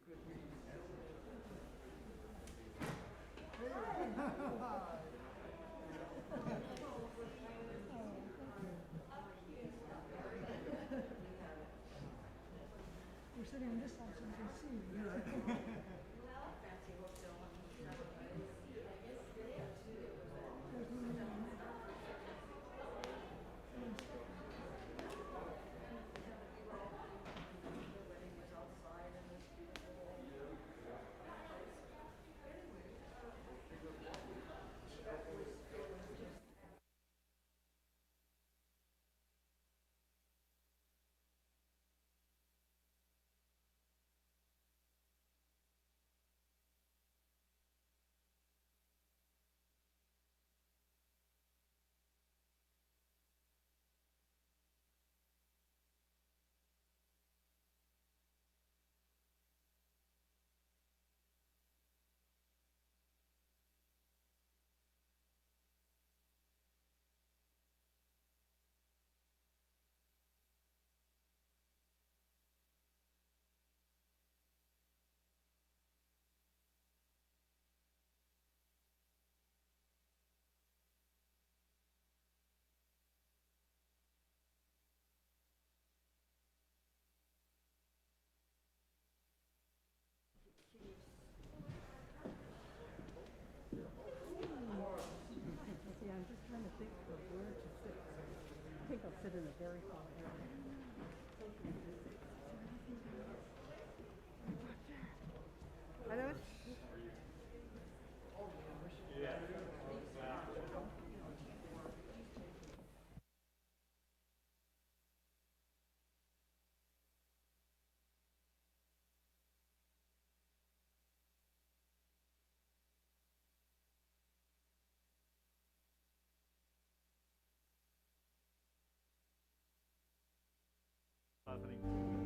We're sitting on this side so you can see. See, I'm just trying to think of where to sit. I think I'll sit in a very far area. Hello? Happening.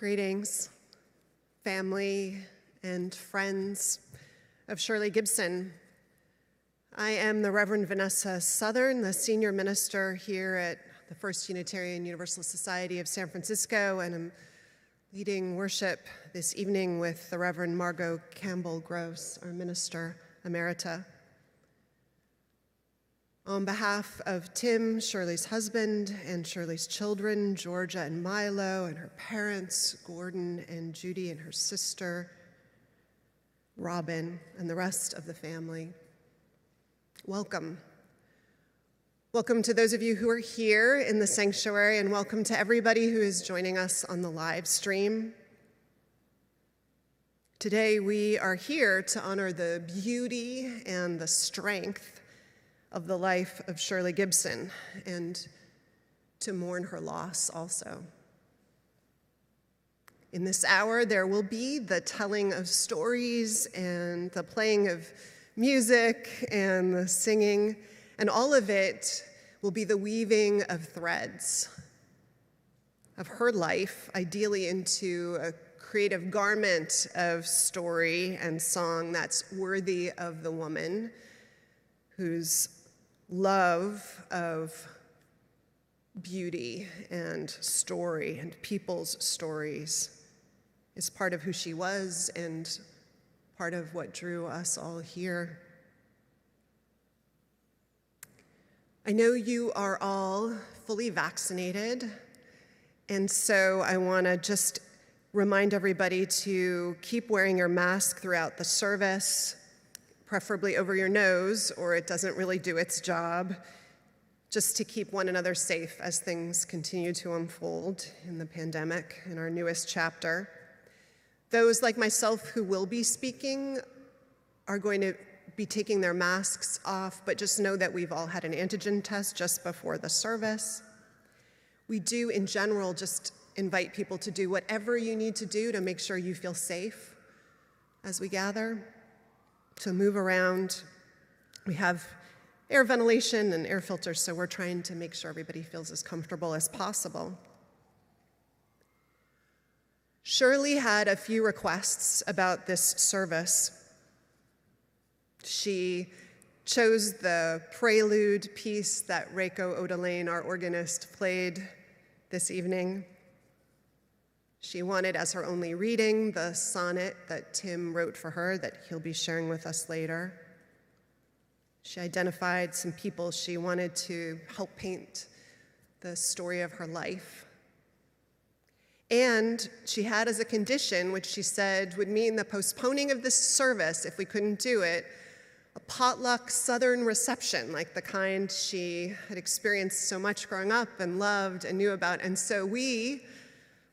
Greetings, family and friends of Shirley Gibson. I am the Reverend Vanessa Southern, the senior minister here at the First Unitarian Universalist Society of San Francisco, and I'm leading worship this evening with the Reverend Margot Campbell-Gross, our minister emerita. On behalf of Tim, Shirley's husband, and Shirley's children, Georgia and Milo, and her parents, Gordon and Judy, and her sister, Robin, and the rest of the family, welcome. Welcome to those of you who are here in the sanctuary, and welcome to everybody who is joining us on the live stream. Today we are here to honor the beauty and the strength of the life of Shirley Gibson, and to mourn her loss also. In this hour, there will be the telling of stories and the playing of music and the singing, and all of it will be the weaving of threads of her life, ideally into a creative garment of story and song that's worthy of the woman whose love of beauty and story and people's stories is part of who she was and part of what drew us all here. I know you are all fully vaccinated, and so I want to just remind everybody to keep wearing your mask throughout the service, preferably over your nose, or it doesn't really do its job, just to keep one another safe as things continue to unfold in the pandemic in our newest chapter. Those like myself who will be speaking are going to be taking their masks off, but just know that we've all had an antigen test just before the service. We do, in general, just invite people to do whatever you need to do to make sure you feel safe as we gather. To move around. We have air ventilation and air filters, so we're trying to make sure everybody feels as comfortable as possible. Shirley had a few requests about this service. She chose the prelude piece that Reiko Odelaine, our organist, played this evening. She wanted as her only reading the sonnet that Tim wrote for her that he'll be sharing with us later. She identified some people she wanted to help paint the story of her life. And she had as a condition, which she said would mean the postponing of this service, if we couldn't do it, a potluck Southern reception, like the kind she had experienced so much growing up and loved and knew about. And so we,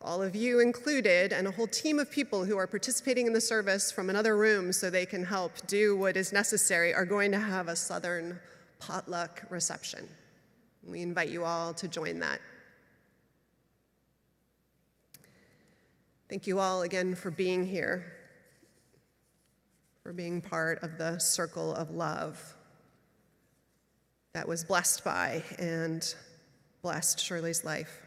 all of you included, and a whole team of people who are participating in the service from another room so they can help do what is necessary, are going to have a Southern potluck reception. We invite you all to join that. Thank you all again for being here, for being part of the circle of love that was blessed by and blessed Shirley's life.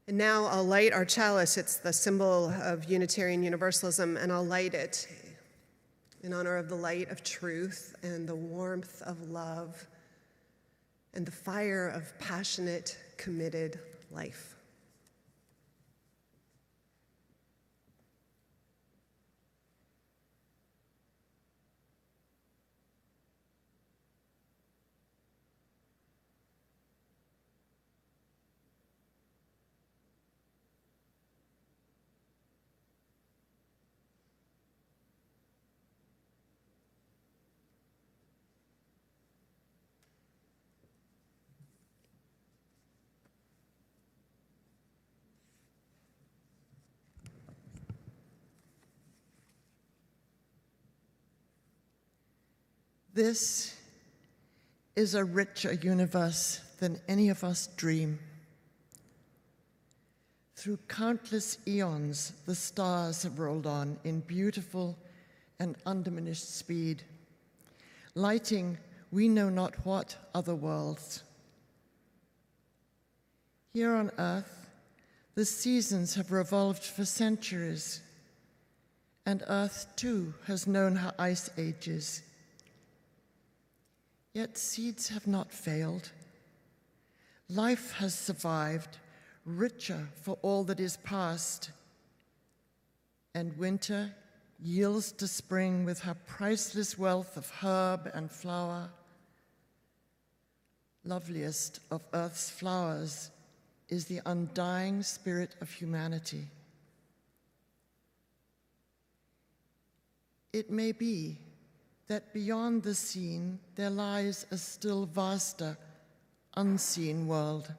And now I'll light our chalice. It's the symbol of Unitarian Universalism, and I'll light it in honor of the light of truth and the warmth of love and the fire of passionate, committed life. This is a richer universe than any of us dream. Through countless eons, the stars have rolled on in beautiful and undiminished speed, lighting we know not what other worlds. Here on Earth, The seasons have revolved for centuries, and Earth too has known her ice ages. Yet seeds have not failed. Life has survived, richer for all that is past, and winter yields to spring with her priceless wealth of herb and flower. Loveliest of Earth's flowers is the undying spirit of humanity. It may be that beyond the seen there lies a still vaster, unseen world.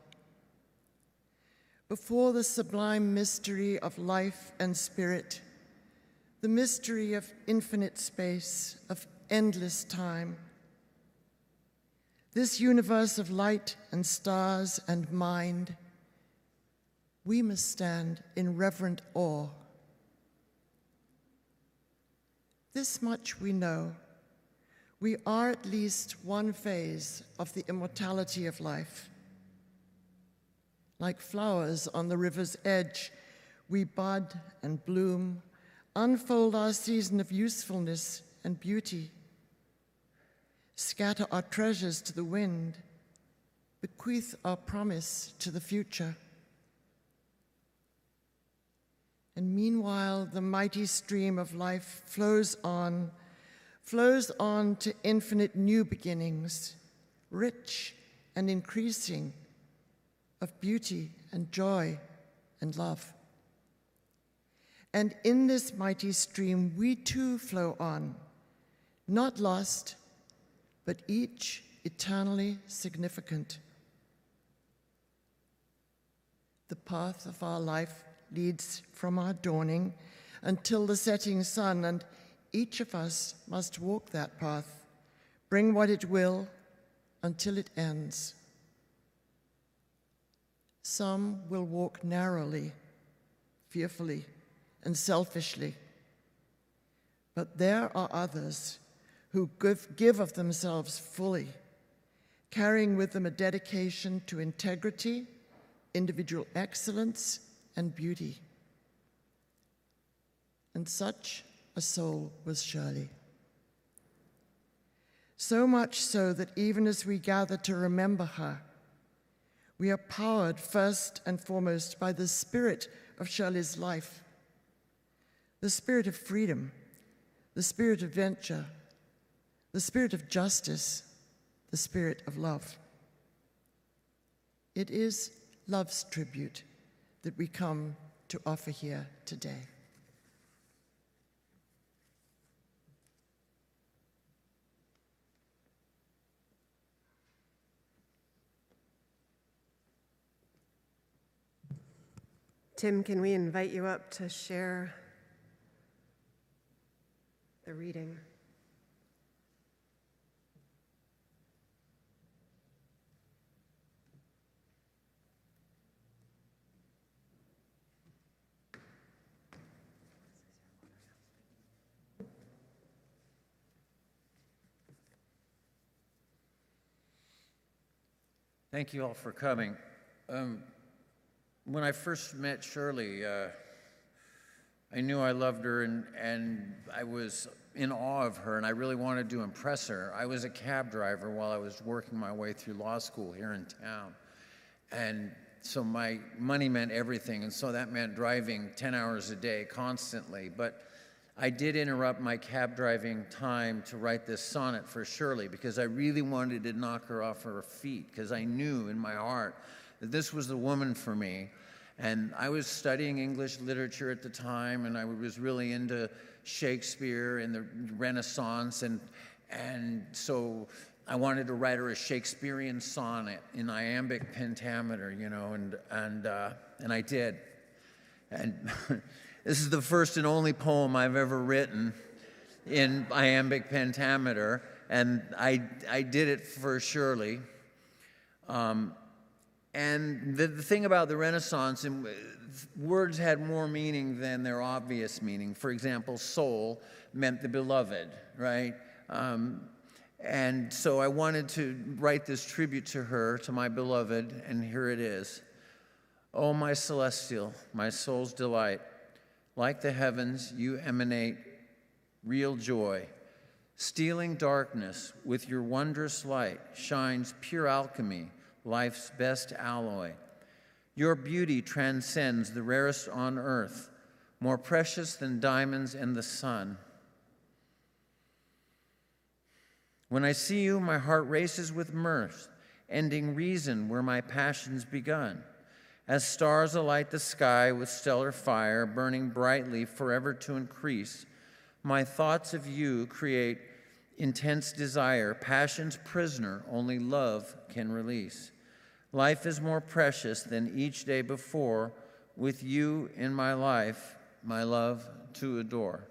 Before the sublime mystery of life and spirit, the mystery of infinite space, of endless time, this universe of light and stars and mind, we must stand in reverent awe. This much we know. We are at least one phase of the immortality of life. Like flowers on the river's edge, we bud and bloom, unfold our season of usefulness and beauty, scatter our treasures to the wind, bequeath our promise to the future. And meanwhile, the mighty stream of life flows on to infinite new beginnings, rich and increasing, of beauty and joy and love. And in this mighty stream, we too flow on, not lost, but each eternally significant. The path of our life leads from our dawning until the setting sun, and each of us must walk that path, bring what it will, until it ends. Some will walk narrowly, fearfully, and selfishly, but there are others who give of themselves fully, carrying with them a dedication to integrity, individual excellence, and beauty. And such a soul was Shirley. So much so that even as we gather to remember her, we are powered first and foremost by the spirit of Shirley's life, the spirit of freedom, the spirit of venture, the spirit of justice, the spirit of love. It is love's tribute that we come to offer here today. Tim, can we invite you up to share the reading? Thank you all for coming. When I first met Shirley, I knew I loved her and I was in awe of her, and I really wanted to impress her. I was a cab driver while I was working my way through law school here in town. And so my money meant everything, and so that meant driving 10 hours a day constantly. But I did interrupt my cab driving time to write this sonnet for Shirley because I really wanted to knock her off her feet, because I knew in my heart that this was the woman for me. And I was studying English literature at the time, and I was really into Shakespeare and the Renaissance, and so I wanted to write her a Shakespearean sonnet in iambic pentameter, you know, and I did. And this is the first and only poem I've ever written in iambic pentameter, and I did it for Shirley. And the thing about the Renaissance, words had more meaning than their obvious meaning. For example, soul meant the beloved, right? And so I wanted to write this tribute to her, to my beloved, and here it is. O my celestial, my soul's delight, like the heavens, you emanate real joy. Stealing darkness with your wondrous light shines pure alchemy, life's best alloy. Your beauty transcends the rarest on earth, more precious than diamonds and the sun. When I see you, my heart races with mirth, ending reason where my passion's begun. As stars alight the sky with stellar fire, burning brightly forever to increase, my thoughts of you create intense desire, passion's prisoner only love can release. Life is more precious than each day before, with you in my life, my love to adore.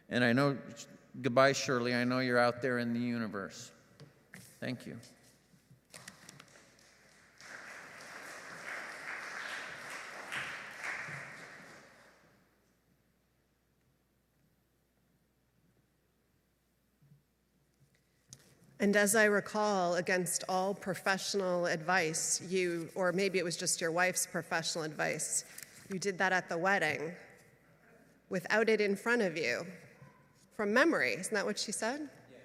And I know, goodbye, Shirley, I know you're out there in the universe. Thank you. And as I recall, against all professional advice, you, or maybe it was just your wife's professional advice, you did that at the wedding without it in front of you, from memory. Isn't that what she said? Yes.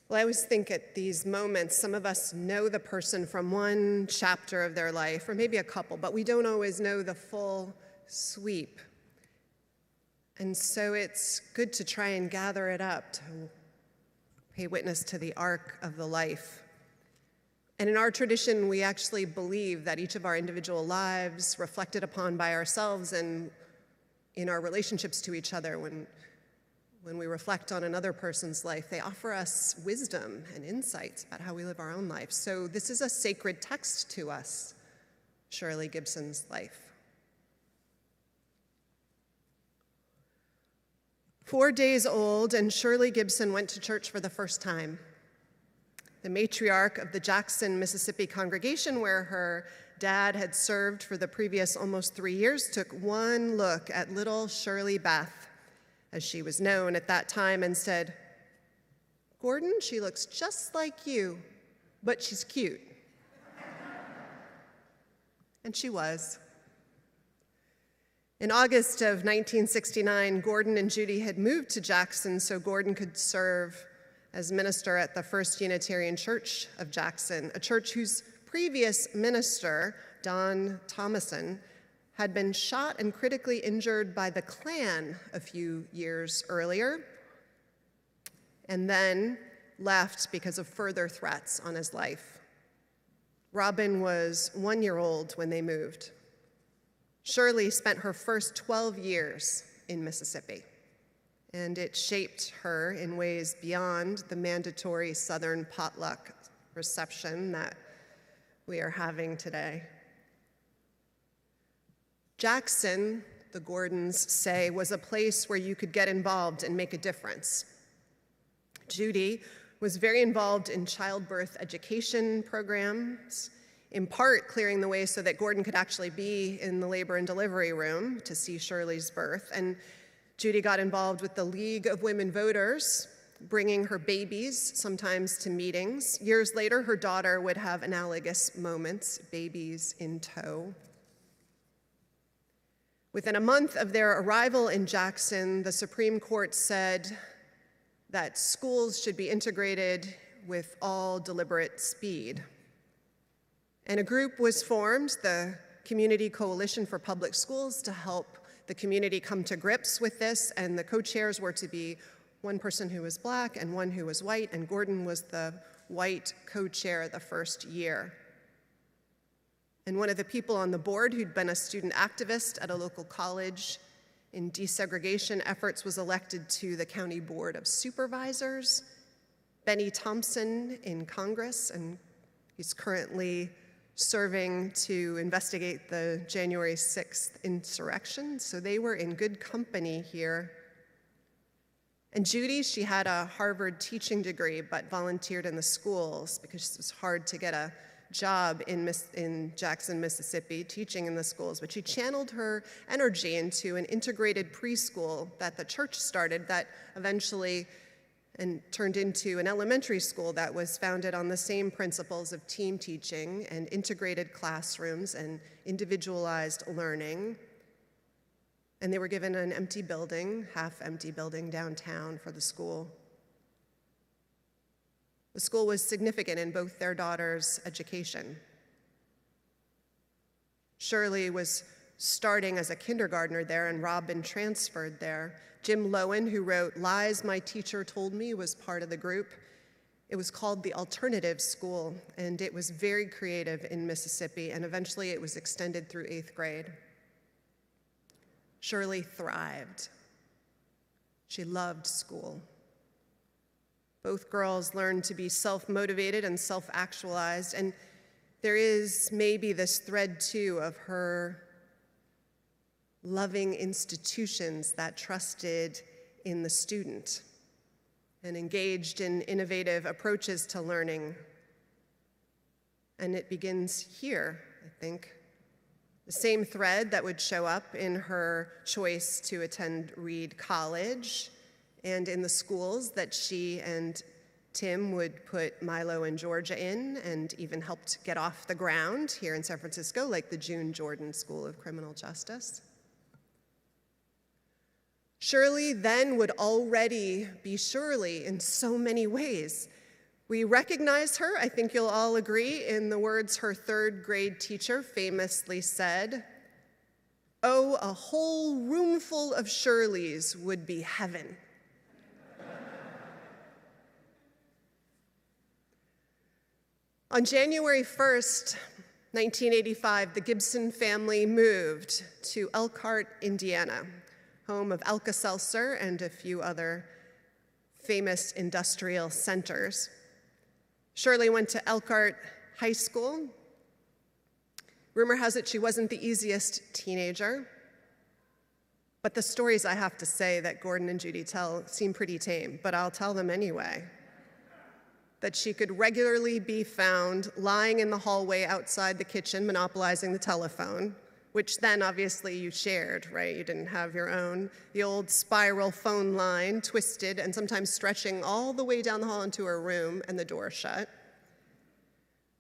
Well, I always think at these moments, some of us know the person from one chapter of their life, or maybe a couple, but we don't always know the full sweep. And so it's good to try and gather it up, to pay witness to the arc of the life. And in our tradition, we actually believe that each of our individual lives, reflected upon by ourselves and in our relationships to each other, when we reflect on another person's life, they offer us wisdom and insights about how we live our own life. So this is a sacred text to us, Shirley Gibson's life. 4 days old, and Shirley Gibson went to church for the first time. The matriarch of the Jackson, Mississippi congregation, where her dad had served for the previous almost 3 years, took one look at little Shirley Beth, as she was known at that time, and said, "Gordon, she looks just like you, but she's cute." And she was. In August of 1969, Gordon and Judy had moved to Jackson so Gordon could serve as minister at the First Unitarian Church of Jackson, a church whose previous minister, Don Thomason, had been shot and critically injured by the Klan a few years earlier, and then left because of further threats on his life. Robin was 1 year old when they moved. Shirley spent her first 12 years in Mississippi, and it shaped her in ways beyond the mandatory Southern potluck reception that we are having today. Jackson, the Gordons say, was a place where you could get involved and make a difference. Judy was very involved in childbirth education programs, in part clearing the way so that Gordon could actually be in the labor and delivery room to see Shirley's birth. And Judy got involved with the League of Women Voters, bringing her babies sometimes to meetings. Years later, her daughter would have analogous moments, babies in tow. Within a month of their arrival in Jackson, the Supreme Court said that schools should be integrated with all deliberate speed. And a group was formed, the Community Coalition for Public Schools, to help the community come to grips with this, and the co-chairs were to be one person who was Black and one who was white, and Gordon was the white co-chair the first year. And one of the people on the board who'd been a student activist at a local college in desegregation efforts was elected to the County Board of Supervisors. Benny Thompson in Congress, and he's currently serving to investigate the January 6th insurrection. So they were in good company here. And Judy, she had a Harvard teaching degree, but volunteered in the schools because it was hard to get a job in Jackson, Mississippi, teaching in the schools, but she channeled her energy into an integrated preschool that the church started that eventually and turned into an elementary school that was founded on the same principles of team teaching and integrated classrooms and individualized learning. And they were given an empty building, half-empty building downtown for the school. The school was significant in both their daughters' education. Shirley was starting as a kindergartner there, and Robin transferred there. Jim Lowen, who wrote Lies My Teacher Told Me, was part of the group. It was called the Alternative School, and it was very creative in Mississippi, and eventually it was extended through 8th grade. Shirley thrived. She loved school. Both girls learned to be self-motivated and self-actualized, and there is maybe this thread, too, of her loving institutions that trusted in the student and engaged in innovative approaches to learning. And it begins here, I think. The same thread that would show up in her choice to attend Reed College and in the schools that she and Tim would put Milo and Georgia in and even helped get off the ground here in San Francisco, like the June Jordan School of Criminal Justice. Shirley then would already be Shirley in so many ways. We recognize her, I think you'll all agree, in the words her 3rd grade teacher famously said, "Oh, a whole roomful of Shirleys would be heaven." On January 1st, 1985, the Gibson family moved to Elkhart, Indiana, home of Alka-Seltzer and a few other famous industrial centers. Shirley went to Elkhart High School. Rumor has it she wasn't the easiest teenager, but the stories I have to say that Gordon and Judy tell seem pretty tame, but I'll tell them anyway. That she could regularly be found lying in the hallway outside the kitchen, monopolizing the telephone, which then obviously you shared, right? You didn't have your own. The old spiral phone line, twisted and sometimes stretching all the way down the hall into her room and the door shut.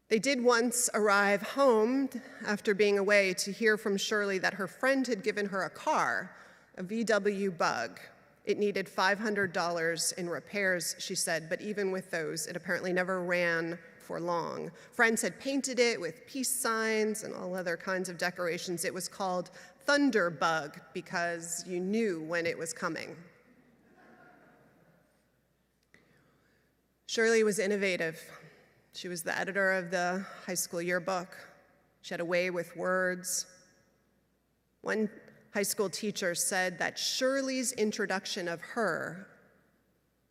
They did once arrive home after being away to hear from Shirley that her friend had given her a car, a VW Bug. It needed $500 in repairs, she said, but even with those, it apparently never ran for long. Friends had painted it with peace signs and all other kinds of decorations. It was called Thunderbug because you knew when it was coming. Shirley was innovative. She was the editor of the high school yearbook. She had a way with words. One high school teacher said that Shirley's introduction of her,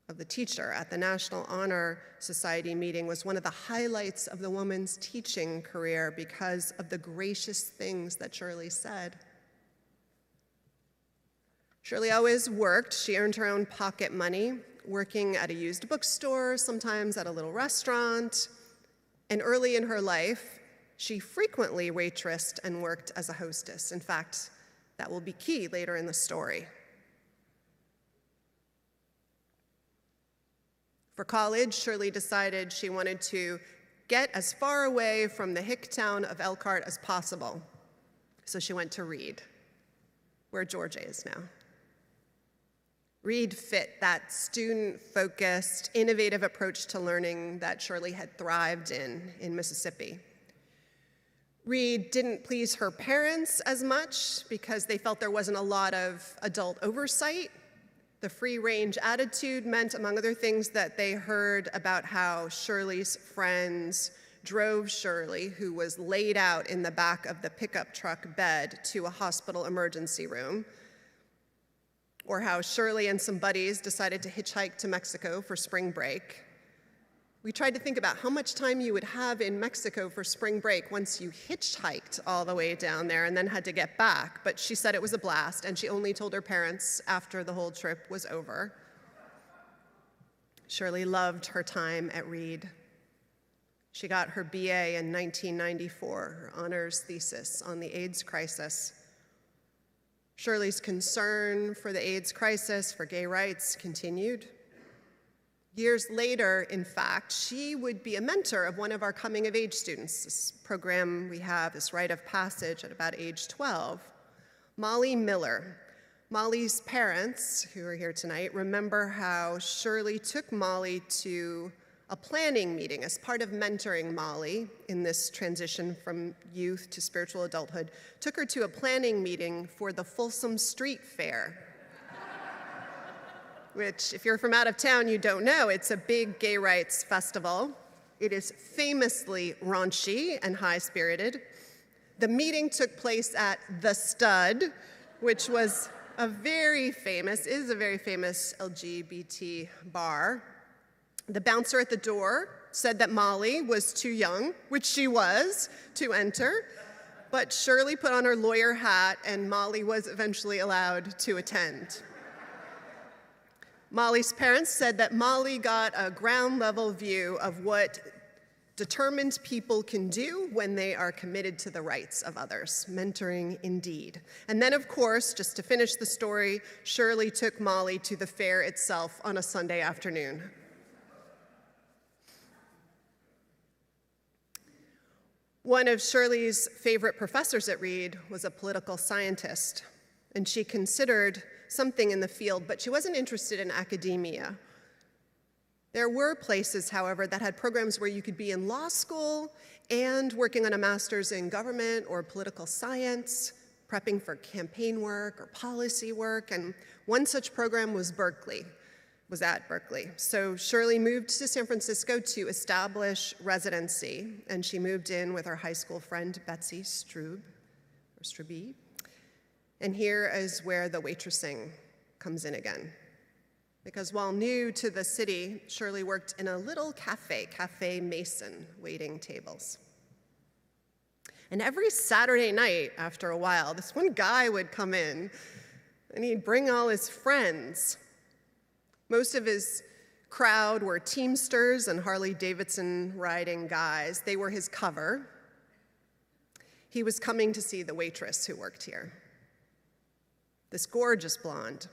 of the teacher, at the National Honor Society meeting was one of the highlights of the woman's teaching career because of the gracious things that Shirley said. Shirley always worked. She earned her own pocket money, working at a used bookstore, sometimes at a little restaurant. And early in her life, she frequently waitressed and worked as a hostess. In fact, that will be key later in the story. For college, Shirley decided she wanted to get as far away from the hick town of Elkhart as possible. So she went to Reed, where Georgia is now. Reed fit that student-focused, innovative approach to learning that Shirley had thrived in Mississippi. Reed didn't please her parents as much because they felt there wasn't a lot of adult oversight. The free-range attitude meant, among other things, that they heard about how Shirley's friends drove Shirley, who was laid out in the back of the pickup truck bed, to a hospital emergency room, or how Shirley and some buddies decided to hitchhike to Mexico for spring break. We tried to think about how much time you would have in Mexico for spring break once you hitchhiked all the way down there and then had to get back, but she said it was a blast, and she only told her parents after the whole trip was over. Shirley loved her time at Reed. She got her BA in 1994, her honors thesis on the AIDS crisis. Shirley's concern for the AIDS crisis, for gay rights, continued. Years later, in fact, she would be a mentor of one of our coming-of-age students. This program we have, this rite of passage at about age 12, Molly Miller. Molly's parents, who are here tonight, remember how Shirley took Molly to a planning meeting as part of mentoring Molly in this transition from youth to spiritual adulthood, took her to a planning meeting for the Folsom Street Fair, which, if you're from out of town, you don't know, it's a big gay rights festival. It is famously raunchy and high-spirited. The meeting took place at The Stud, which was is a very famous LGBT bar. The bouncer at the door said that Molly was too young, which she was, to enter, but Shirley put on her lawyer hat and Molly was eventually allowed to attend. Molly's parents said that Molly got a ground-level view of what determined people can do when they are committed to the rights of others. Mentoring indeed. And then, of course, just to finish the story, Shirley took Molly to the fair itself on a Sunday afternoon. One of Shirley's favorite professors at Reed was a political scientist, and she considered something in the field, but she wasn't interested in academia. There were places, however, that had programs where you could be in law school and working on a master's in government or political science, prepping for campaign work or policy work, and one such program was at Berkeley. So Shirley moved to San Francisco to establish residency, and she moved in with her high school friend, Betsy Strube. And here is where the waitressing comes in again. Because while new to the city, Shirley worked in a little cafe, Cafe Mason, waiting tables. And every Saturday night, after a while, this one guy would come in, and he'd bring all his friends. Most of his crowd were Teamsters and Harley-Davidson riding guys. They were his cover. He was coming to see the waitress who worked here, this gorgeous blonde.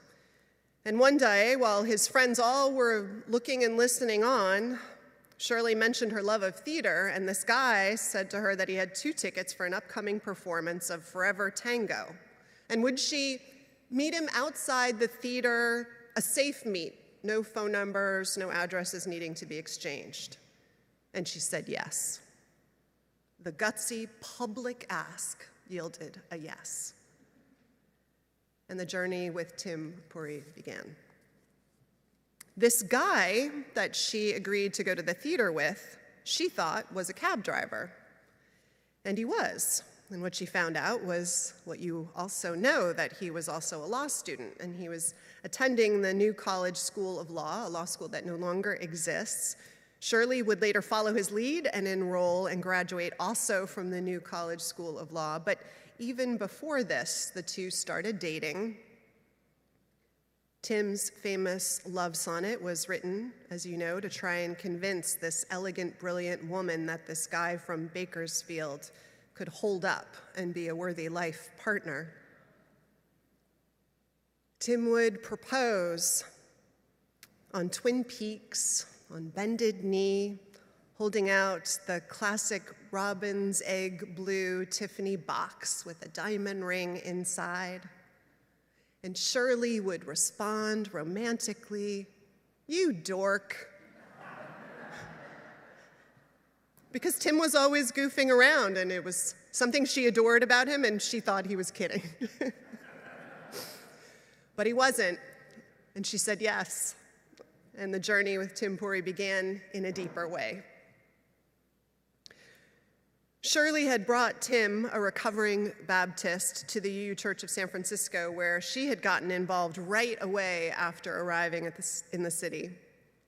And one day, while his friends all were looking and listening on, Shirley mentioned her love of theater, and this guy said to her that he had 2 tickets for an upcoming performance of Forever Tango. And would she meet him outside the theater, a safe meet, no phone numbers, no addresses needing to be exchanged? And she said yes. The gutsy public ask yielded a yes. And the journey with Tim Puri began. This guy that she agreed to go to the theater with, she thought was a cab driver. And he was. And what she found out was what you also know, that he was also a law student, and he was attending the New College School of Law, a law school that no longer exists. Shirley would later follow his lead and enroll and graduate also from the New College School of Law, but even before this, the two started dating. Tim's famous love sonnet was written, as you know, to try and convince this elegant, brilliant woman that this guy from Bakersfield could hold up and be a worthy life partner. Tim would propose on Twin Peaks, on bended knee, holding out the classic robin's egg blue Tiffany box with a diamond ring inside. And Shirley would respond romantically, "You dork." Because Tim was always goofing around, and it was something she adored about him, and she thought he was kidding. But he wasn't, and she said yes. And the journey with Tim Puri began in a deeper way. Shirley had brought Tim, a recovering Baptist, to the UU Church of San Francisco, where she had gotten involved right away after arriving in the city.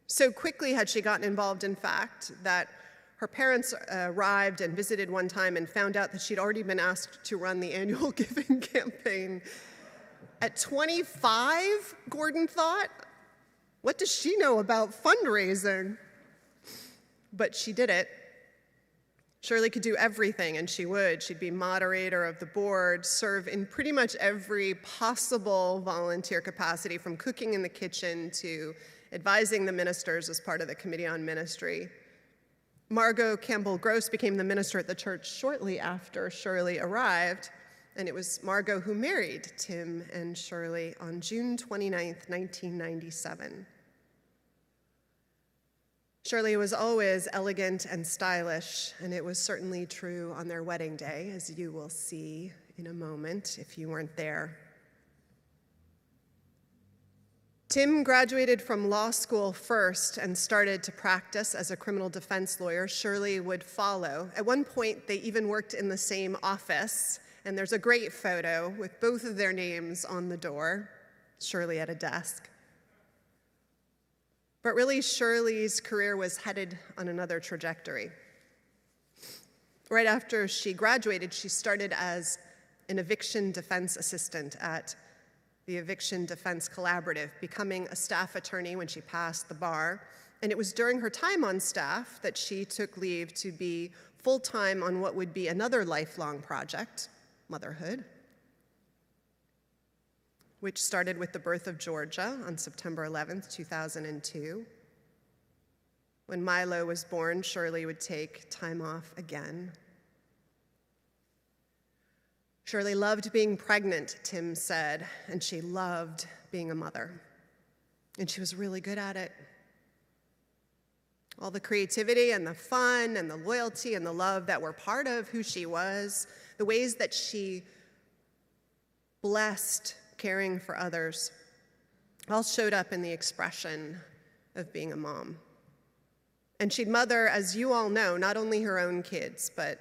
So quickly had she gotten involved, in fact, that her parents arrived and visited one time and found out that she'd already been asked to run the annual giving campaign. At 25, Gordon thought, what does she know about fundraising? But she did it. Shirley could do everything, and she would. She'd be moderator of the board, serve in pretty much every possible volunteer capacity, from cooking in the kitchen to advising the ministers as part of the Committee on Ministry. Margot Campbell Gross became the minister at the church shortly after Shirley arrived, and it was Margot who married Tim and Shirley on June 29th, 1997. Shirley was always elegant and stylish, and it was certainly true on their wedding day, as you will see in a moment if you weren't there. Tim graduated from law school first and started to practice as a criminal defense lawyer. Shirley would follow. At one point, they even worked in the same office, and there's a great photo with both of their names on the door, Shirley at a desk. But really, Shirley's career was headed on another trajectory. Right after she graduated, she started as an eviction defense assistant at the Eviction Defense Collaborative, becoming a staff attorney when she passed the bar. And it was during her time on staff that she took leave to be full-time on what would be another lifelong project, motherhood, which started with the birth of Georgia on September 11th, 2002. When Milo was born, Shirley would take time off again. Shirley loved being pregnant, Tim said, and she loved being a mother. And she was really good at it. All the creativity and the fun and the loyalty and the love that were part of who she was, the ways that she blessed caring for others, all showed up in the expression of being a mom. And she'd mother, as you all know, not only her own kids, but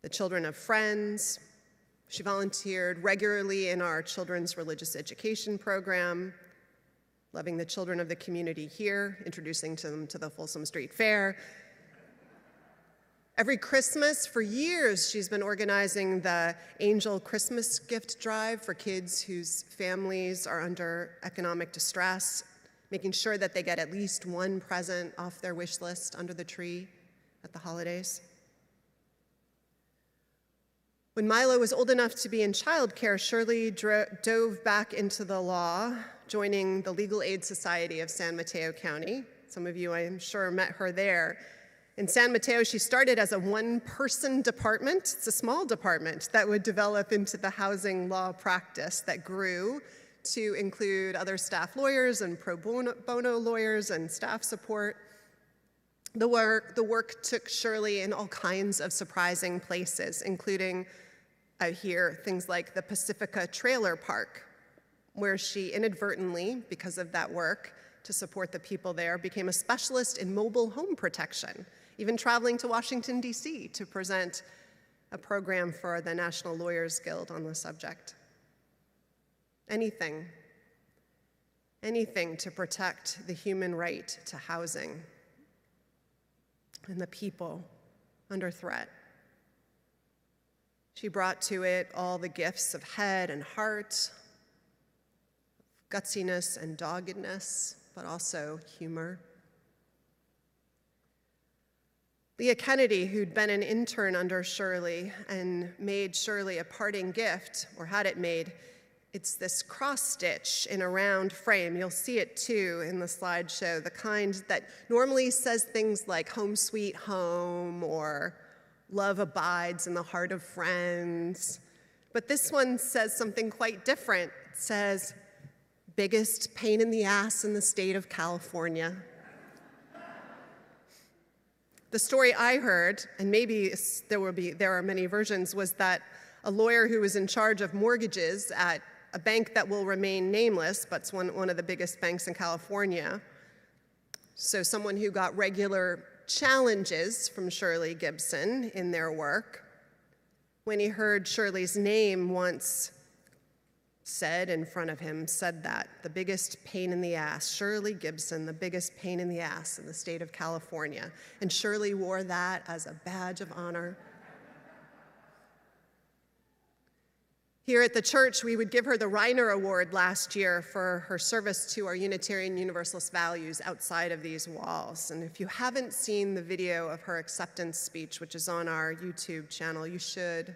the children of friends. She volunteered regularly in our children's religious education program, loving the children of the community here, introducing them to the Folsom Street Fair. Every Christmas, for years, she's been organizing the Angel Christmas gift drive for kids whose families are under economic distress, making sure that they get at least one present off their wish list under the tree at the holidays. When Milo was old enough to be in childcare, Shirley dove back into the law, joining the Legal Aid Society of San Mateo County. Some of you, I am sure, met her there. In San Mateo, she started as a one-person department. It's a small department that would develop into the housing law practice that grew to include other staff lawyers and pro bono lawyers and staff support. The work took Shirley in all kinds of surprising places, including out here, things like the Pacifica Trailer Park, where she inadvertently, because of that work to support the people there, became a specialist in mobile home protection, even traveling to Washington, D.C. to present a program for the National Lawyers Guild on the subject. Anything to protect the human right to housing and the people under threat. She brought to it all the gifts of head and heart, gutsiness and doggedness, but also humor. Leah Kennedy, who'd been an intern under Shirley and made Shirley a parting gift, or had it made, it's this cross stitch in a round frame. You'll see it too in the slideshow, the kind that normally says things like home sweet home or love abides in the heart of friends. But this one says something quite different. It says, biggest pain in the ass in the state of California. The story I heard, and maybe there are many versions, was that a lawyer who was in charge of mortgages at a bank that will remain nameless, but it's one of the biggest banks in California, so someone who got regular challenges from Shirley Gibson in their work, when he heard Shirley's name once said in front of him, said that, the biggest pain in the ass, Shirley Gibson, the biggest pain in the ass in the state of California. And Shirley wore that as a badge of honor. Here at the church, we would give her the Rheiner Award last year for her service to our Unitarian Universalist values outside of these walls. And if you haven't seen the video of her acceptance speech, which is on our YouTube channel, you should.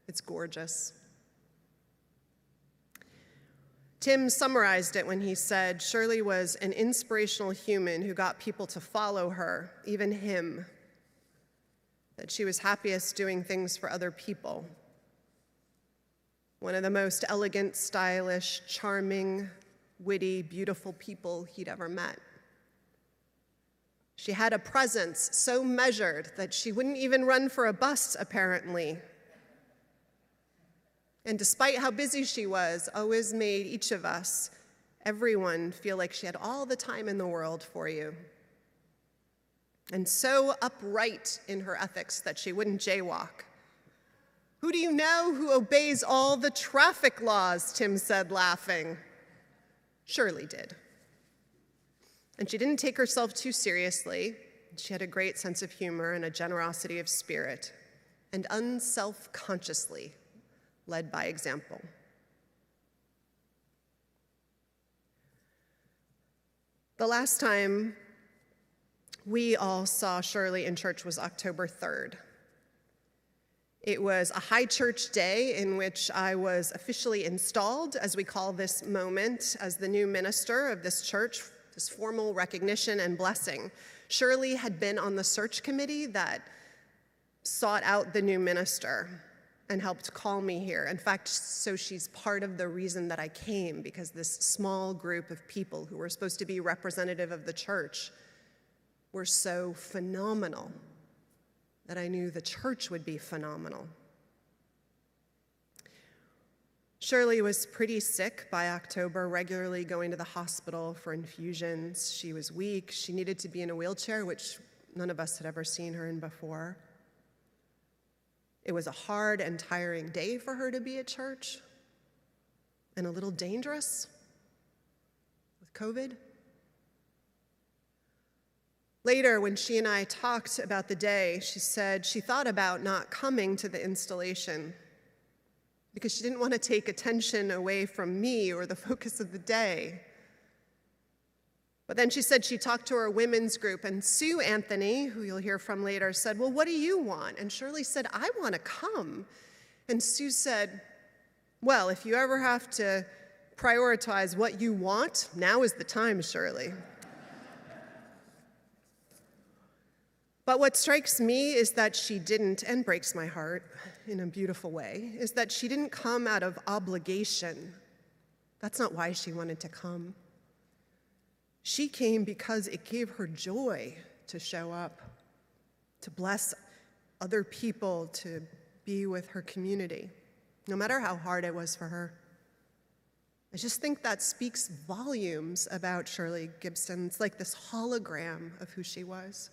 It's gorgeous. Tim summarized it when he said, Shirley was an inspirational human who got people to follow her, even him, that she was happiest doing things for other people. One of the most elegant, stylish, charming, witty, beautiful people he'd ever met. She had a presence so measured that she wouldn't even run for a bus, apparently. And despite how busy she was, always made each of us, everyone, feel like she had all the time in the world for you. And so upright in her ethics that she wouldn't jaywalk. Who do you know who obeys all the traffic laws, Tim said, laughing. Shirley did. And she didn't take herself too seriously. She had a great sense of humor and a generosity of spirit, and unself-consciously led by example. The last time we all saw Shirley in church was October 3rd. It was a high church day in which I was officially installed, as we call this moment, as the new minister of this church, this formal recognition and blessing. Shirley had been on the search committee that sought out the new minister and helped call me here. In fact, so she's part of the reason that I came, because this small group of people who were supposed to be representative of the church were so phenomenal that I knew the church would be phenomenal. Shirley was pretty sick by October, regularly going to the hospital for infusions. She was weak. She needed to be in a wheelchair, which none of us had ever seen her in before. It was a hard and tiring day for her to be at church, and a little dangerous with COVID. Later, when she and I talked about the day, she said she thought about not coming to the installation because she didn't want to take attention away from me or the focus of the day. But then she said she talked to her women's group, and Sue Anthony, who you'll hear from later, said, well, what do you want? And Shirley said, I want to come. And Sue said, well, if you ever have to prioritize what you want, now is the time, Shirley. But what strikes me is that she didn't, and breaks my heart in a beautiful way, is that she didn't come out of obligation. That's not why she wanted to come. She came because it gave her joy to show up, to bless other people, to be with her community, no matter how hard it was for her. I just think that speaks volumes about Shirley Gibson. It's like this hologram of who she was.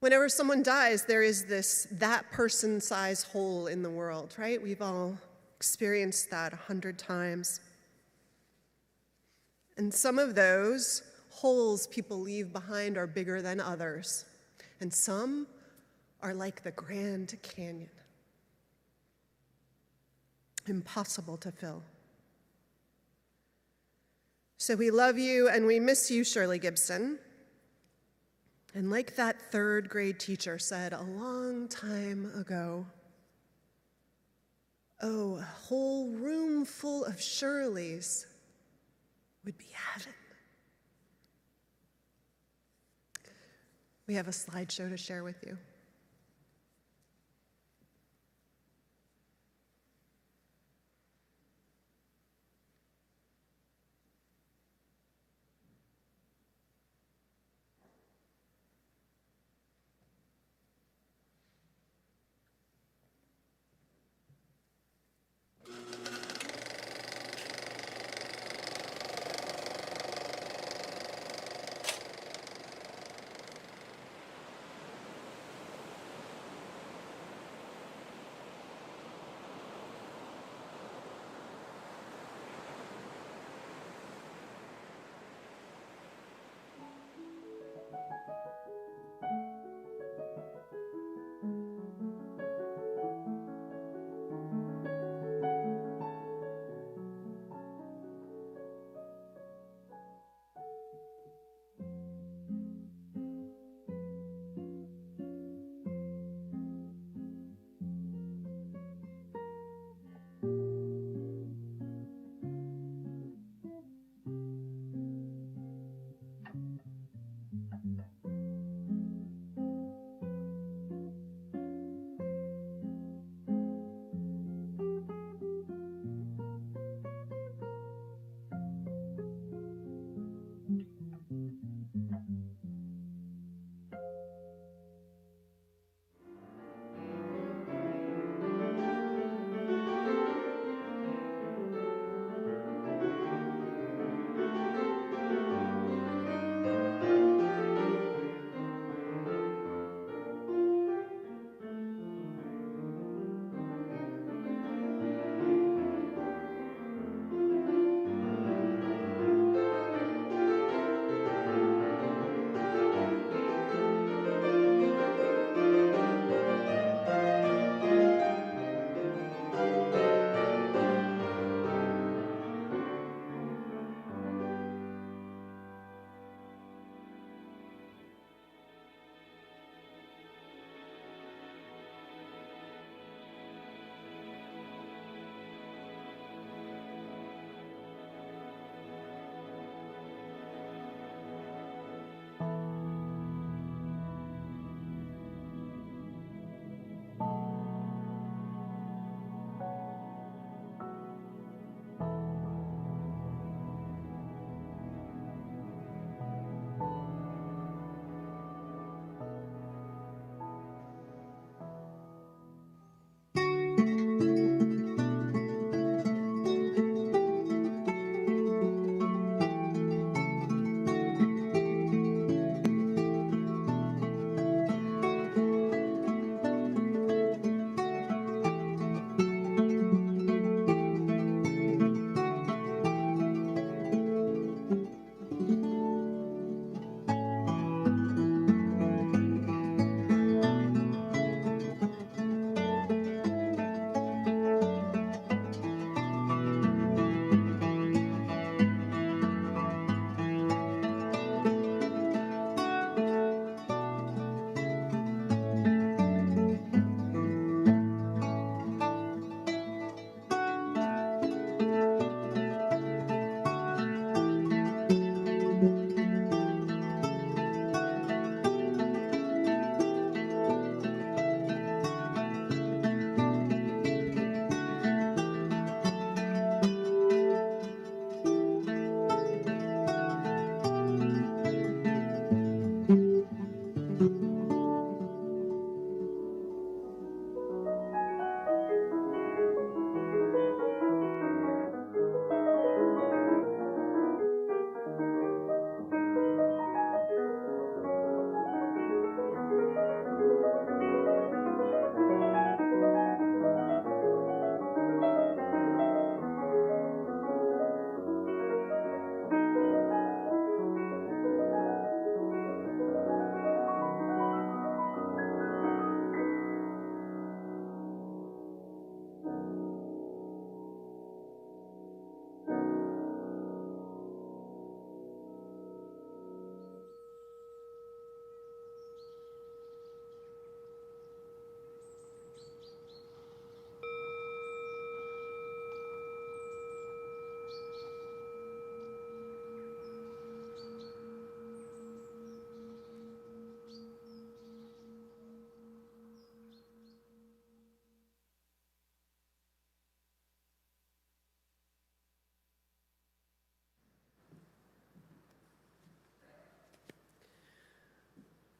Whenever someone dies, there is that person-size hole in the world, right? We've all experienced that 100 times. And some of those holes people leave behind are bigger than others. And some are like the Grand Canyon. Impossible to fill. So we love you and we miss you, Shirley Gibson. And like that third grade teacher said a long time ago, oh, a whole room full of Shirleys would be heaven. We have a slideshow to share with you.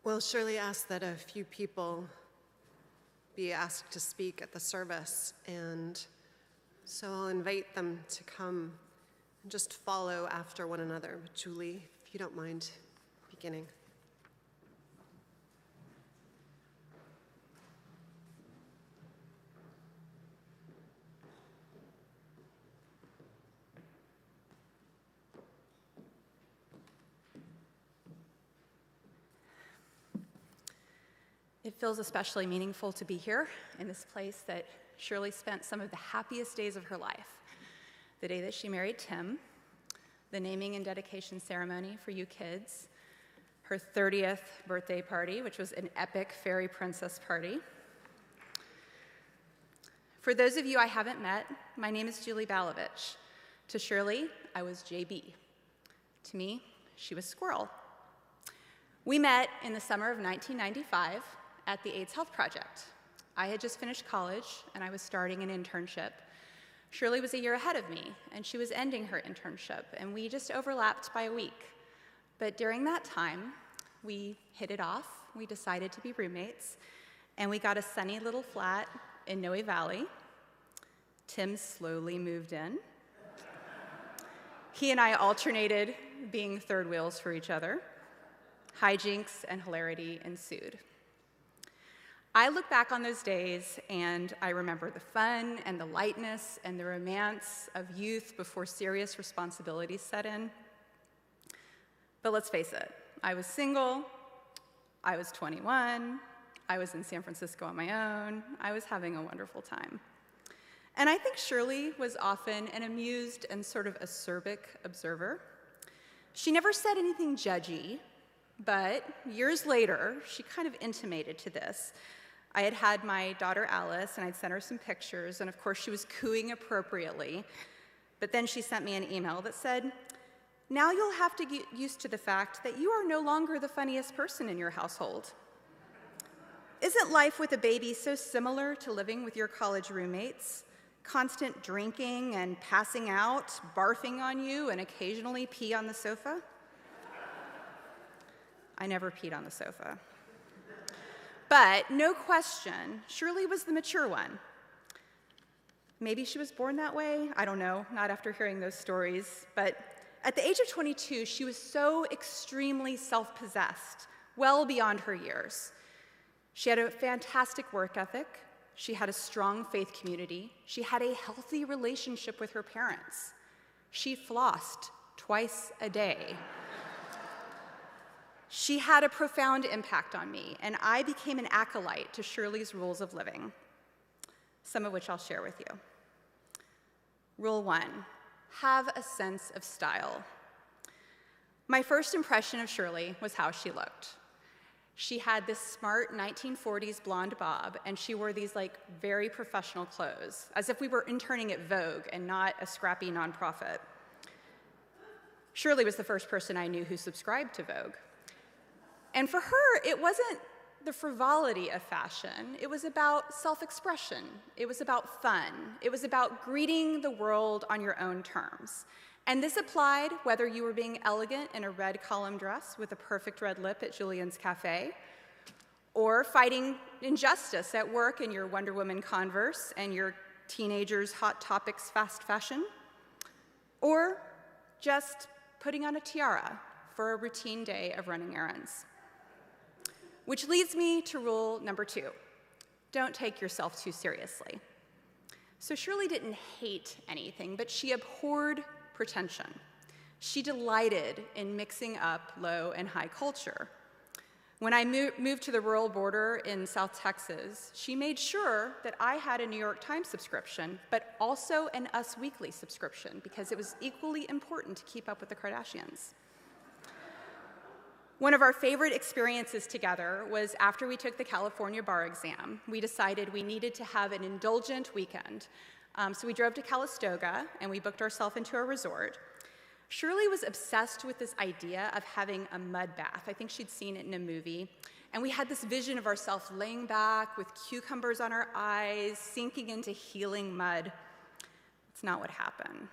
Well, Shirley asked that a few people be asked to speak at the service, and so I'll invite them to come and just follow after one another. But Julie, if you don't mind beginning. It feels especially meaningful to be here in this place that Shirley spent some of the happiest days of her life. The day that she married Tim, the naming and dedication ceremony for you kids, her 30th birthday party, which was an epic fairy princess party. For those of you I haven't met, my name is Julie Balovich. To Shirley, I was JB. To me, she was Squirrel. We met in the summer of 1995 at the AIDS Health Project. I had just finished college and I was starting an internship. Shirley was a year ahead of me and she was ending her internship, and we just overlapped by a week. But during that time, we hit it off, we decided to be roommates, and we got a sunny little flat in Noe Valley. Tim slowly moved in. He and I alternated being third wheels for each other. Hijinks and hilarity ensued. I look back on those days and I remember the fun and the lightness and the romance of youth before serious responsibilities set in. But let's face it, I was single, I was 21, I was in San Francisco on my own, I was having a wonderful time. And I think Shirley was often an amused and sort of acerbic observer. She never said anything judgy, but years later, she kind of intimated to this. I had had my daughter Alice, and I'd sent her some pictures, and of course she was cooing appropriately. But then she sent me an email that said, "Now you'll have to get used to the fact that you are no longer the funniest person in your household. Isn't life with a baby so similar to living with your college roommates? Constant drinking and passing out, barfing on you, and occasionally pee on the sofa?" I never peed on the sofa. But no question, Shirley was the mature one. Maybe she was born that way, I don't know, not after hearing those stories. But at the age of 22, she was so extremely self-possessed, well beyond her years. She had a fantastic work ethic, she had a strong faith community, she had a healthy relationship with her parents. She flossed twice a day. She had a profound impact on me, and I became an acolyte to Shirley's rules of living, some of which I'll share with you. Rule 1, have a sense of style. My first impression of Shirley was how she looked. She had this smart 1940s blonde bob, and she wore these very professional clothes, as if we were interning at Vogue and not a scrappy nonprofit. Shirley was the first person I knew who subscribed to Vogue. And for her, it wasn't the frivolity of fashion. It was about self-expression. It was about fun. It was about greeting the world on your own terms. And this applied whether you were being elegant in a red column dress with a perfect red lip at Julien's Cafe, or fighting injustice at work in your Wonder Woman Converse and your teenager's Hot Topics fast fashion, or just putting on a tiara for a routine day of running errands. Which leads me to rule number 2. Don't take yourself too seriously. So Shirley didn't hate anything, but she abhorred pretension. She delighted in mixing up low and high culture. When I moved to the rural border in South Texas, she made sure that I had a New York Times subscription, but also an Us Weekly subscription, because it was equally important to keep up with the Kardashians. One of our favorite experiences together was after we took the California bar exam. We decided we needed to have an indulgent weekend. So we drove to Calistoga and we booked ourselves into a resort. Shirley was obsessed with this idea of having a mud bath. I think she'd seen it in a movie. And we had this vision of ourselves laying back with cucumbers on our eyes, sinking into healing mud. It's not what happened.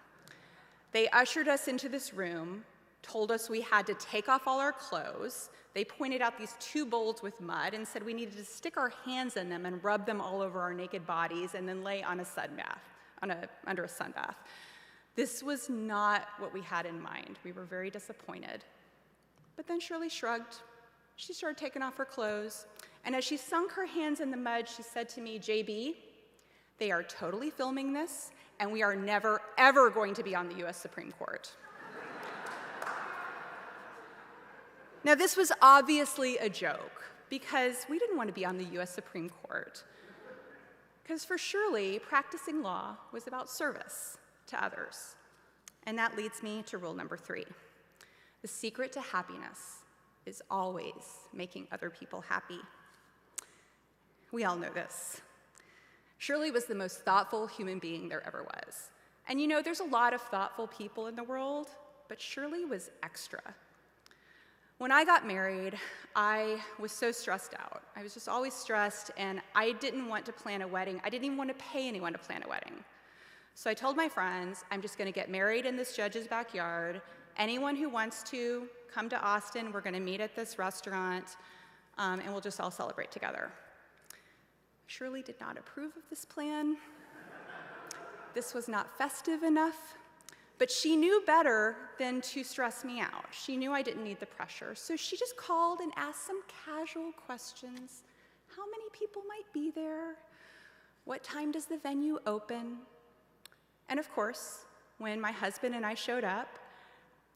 They ushered us into this room told us we had to take off all our clothes. They pointed out these 2 bowls with mud and said we needed to stick our hands in them and rub them all over our naked bodies and then lay on a sun bath, under a sun bath. This was not what we had in mind. We were very disappointed. But then Shirley shrugged. She started taking off her clothes, and as she sunk her hands in the mud, she said to me, "JB, they are totally filming this, and we are never, ever going to be on the US Supreme Court." Now, this was obviously a joke, because we didn't want to be on the US Supreme Court. Because for Shirley, practicing law was about service to others. And that leads me to rule number 3. The secret to happiness is always making other people happy. We all know this. Shirley was the most thoughtful human being there ever was. And you know, there's a lot of thoughtful people in the world, but Shirley was extra. When I got married, I was so stressed out. I was just always stressed, and I didn't want to plan a wedding. I didn't even want to pay anyone to plan a wedding. So I told my friends, I'm just going to get married in this judge's backyard. Anyone who wants to, come to Austin. We're going to meet at this restaurant, and we'll just all celebrate together. Shirley did not approve of this plan. This was not festive enough. But she knew better than to stress me out. She knew I didn't need the pressure. So she just called and asked some casual questions. How many people might be there? What time does the venue open? And of course, when my husband and I showed up,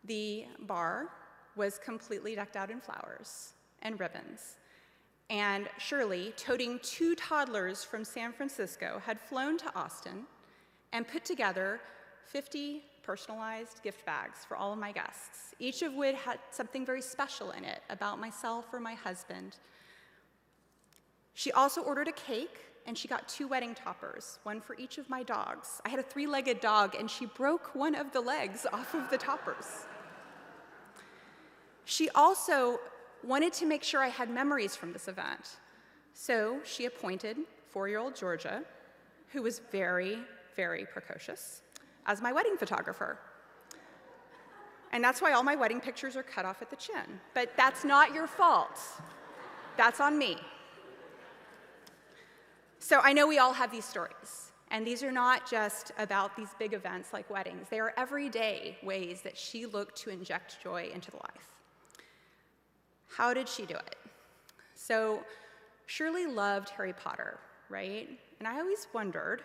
the bar was completely decked out in flowers and ribbons. And Shirley, toting 2 toddlers from San Francisco, had flown to Austin and put together 50 personalized gift bags for all of my guests, each of which had something very special in it about myself or my husband. She also ordered a cake, and she got 2 wedding toppers, one for each of my dogs. I had a 3-legged dog, and she broke one of the legs off of the toppers. She also wanted to make sure I had memories from this event. So she appointed 4-year-old Georgia, who was very, very precocious, as my wedding photographer. And that's why all my wedding pictures are cut off at the chin. But that's not your fault. That's on me. So I know we all have these stories. And these are not just about these big events like weddings. They are everyday ways that she looked to inject joy into the life. How did she do it? So Shirley loved Harry Potter, right? And I always wondered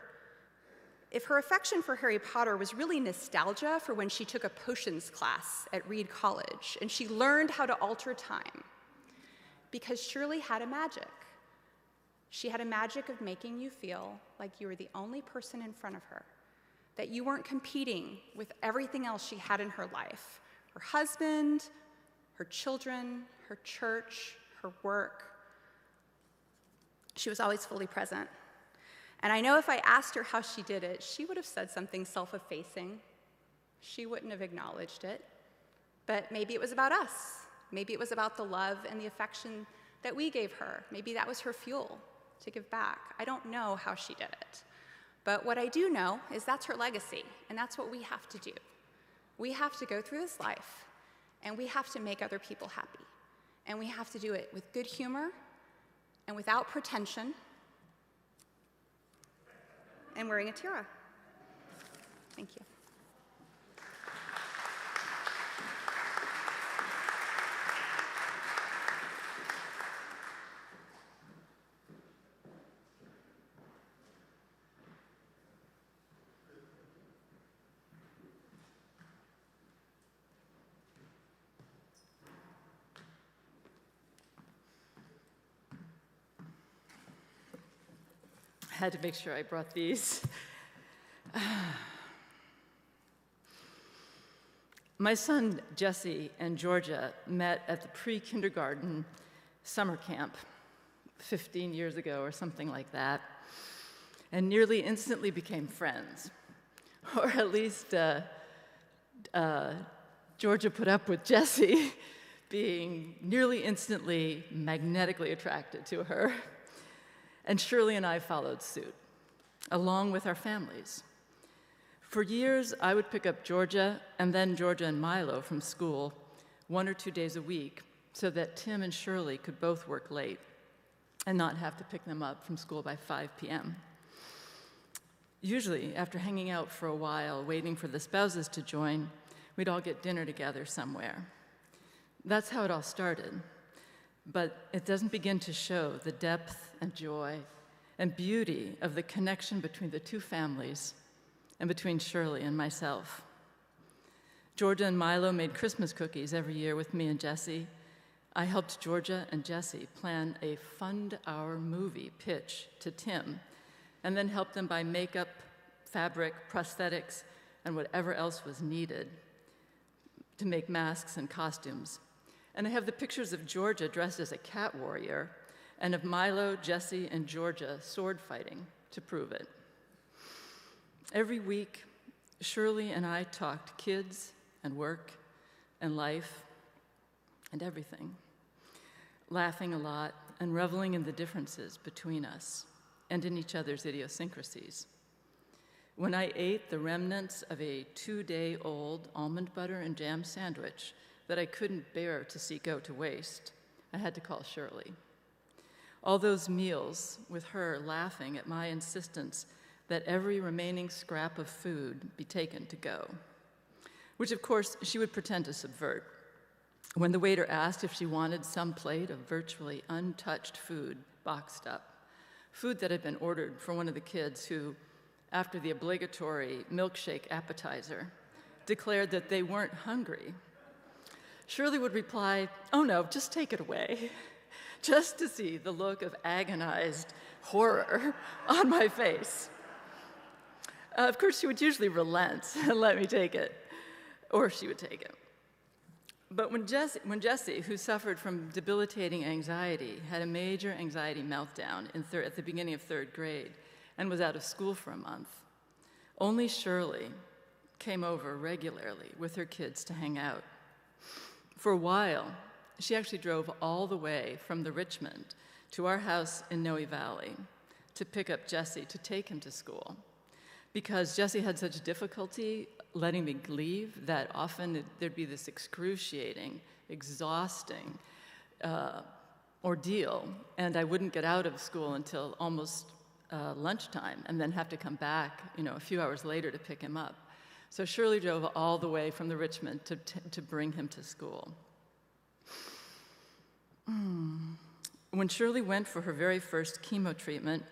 if her affection for Harry Potter was really nostalgia for when she took a potions class at Reed College and she learned how to alter time. Because Shirley had a magic. She had a magic of making you feel like you were the only person in front of her, that you weren't competing with everything else she had in her life, her husband, her children, her church, her work. She was always fully present. And I know if I asked her how she did it, she would have said something self-effacing. She wouldn't have acknowledged it. But maybe it was about us. Maybe it was about the love and the affection that we gave her. Maybe that was her fuel to give back. I don't know how she did it. But what I do know is that's her legacy, and that's what we have to do. We have to go through this life, and we have to make other people happy. And we have to do it with good humor and without pretension, and wearing a tiara. Thank you. I had to make sure I brought these. My son, Jesse, and Georgia met at the pre-kindergarten summer camp 15 years ago or something like that, and nearly instantly became friends. Or at least Georgia put up with Jesse being nearly instantly magnetically attracted to her. And Shirley and I followed suit, along with our families. For years, I would pick up Georgia and then Georgia and Milo from school 1 or 2 days a week so that Tim and Shirley could both work late and not have to pick them up from school by 5 p.m. Usually, after hanging out for a while, waiting for the spouses to join, we'd all get dinner together somewhere. That's how it all started. But it doesn't begin to show the depth and joy and beauty of the connection between the two families and between Shirley and myself. Georgia and Milo made Christmas cookies every year with me and Jesse. I helped Georgia and Jesse plan a Fund Our movie pitch to Tim, and then helped them buy makeup, fabric, prosthetics, and whatever else was needed to make masks and costumes. And I have the pictures of Georgia dressed as a cat warrior, and of Milo, Jesse, and Georgia sword fighting to prove it. Every week, Shirley and I talked kids and work and life and everything, laughing a lot and reveling in the differences between us and in each other's idiosyncrasies. When I ate the remnants of a 2-day-old almond butter and jam sandwich that I couldn't bear to see go to waste, I had to call Shirley. All those meals with her laughing at my insistence that every remaining scrap of food be taken to go, which of course she would pretend to subvert. When the waiter asked if she wanted some plate of virtually untouched food boxed up, food that had been ordered for one of the kids who, after the obligatory milkshake appetizer, declared that they weren't hungry, Shirley would reply, "Oh no, just take it away," just to see the look of agonized horror on my face. Of course, she would usually relent and let me take it, or she would take it. But when Jesse, who suffered from debilitating anxiety, had a major anxiety meltdown at the beginning of 3rd grade and was out of school for a month, only Shirley came over regularly with her kids to hang out. For a while, she actually drove all the way from the Richmond to our house in Noe Valley to pick up Jesse to take him to school, because Jesse had such difficulty letting me leave that often there'd be this excruciating, exhausting ordeal, and I wouldn't get out of school until almost lunchtime, and then have to come back, a few hours later to pick him up. So Shirley drove all the way from the Richmond to bring him to school. When Shirley went for her very first chemo treatment,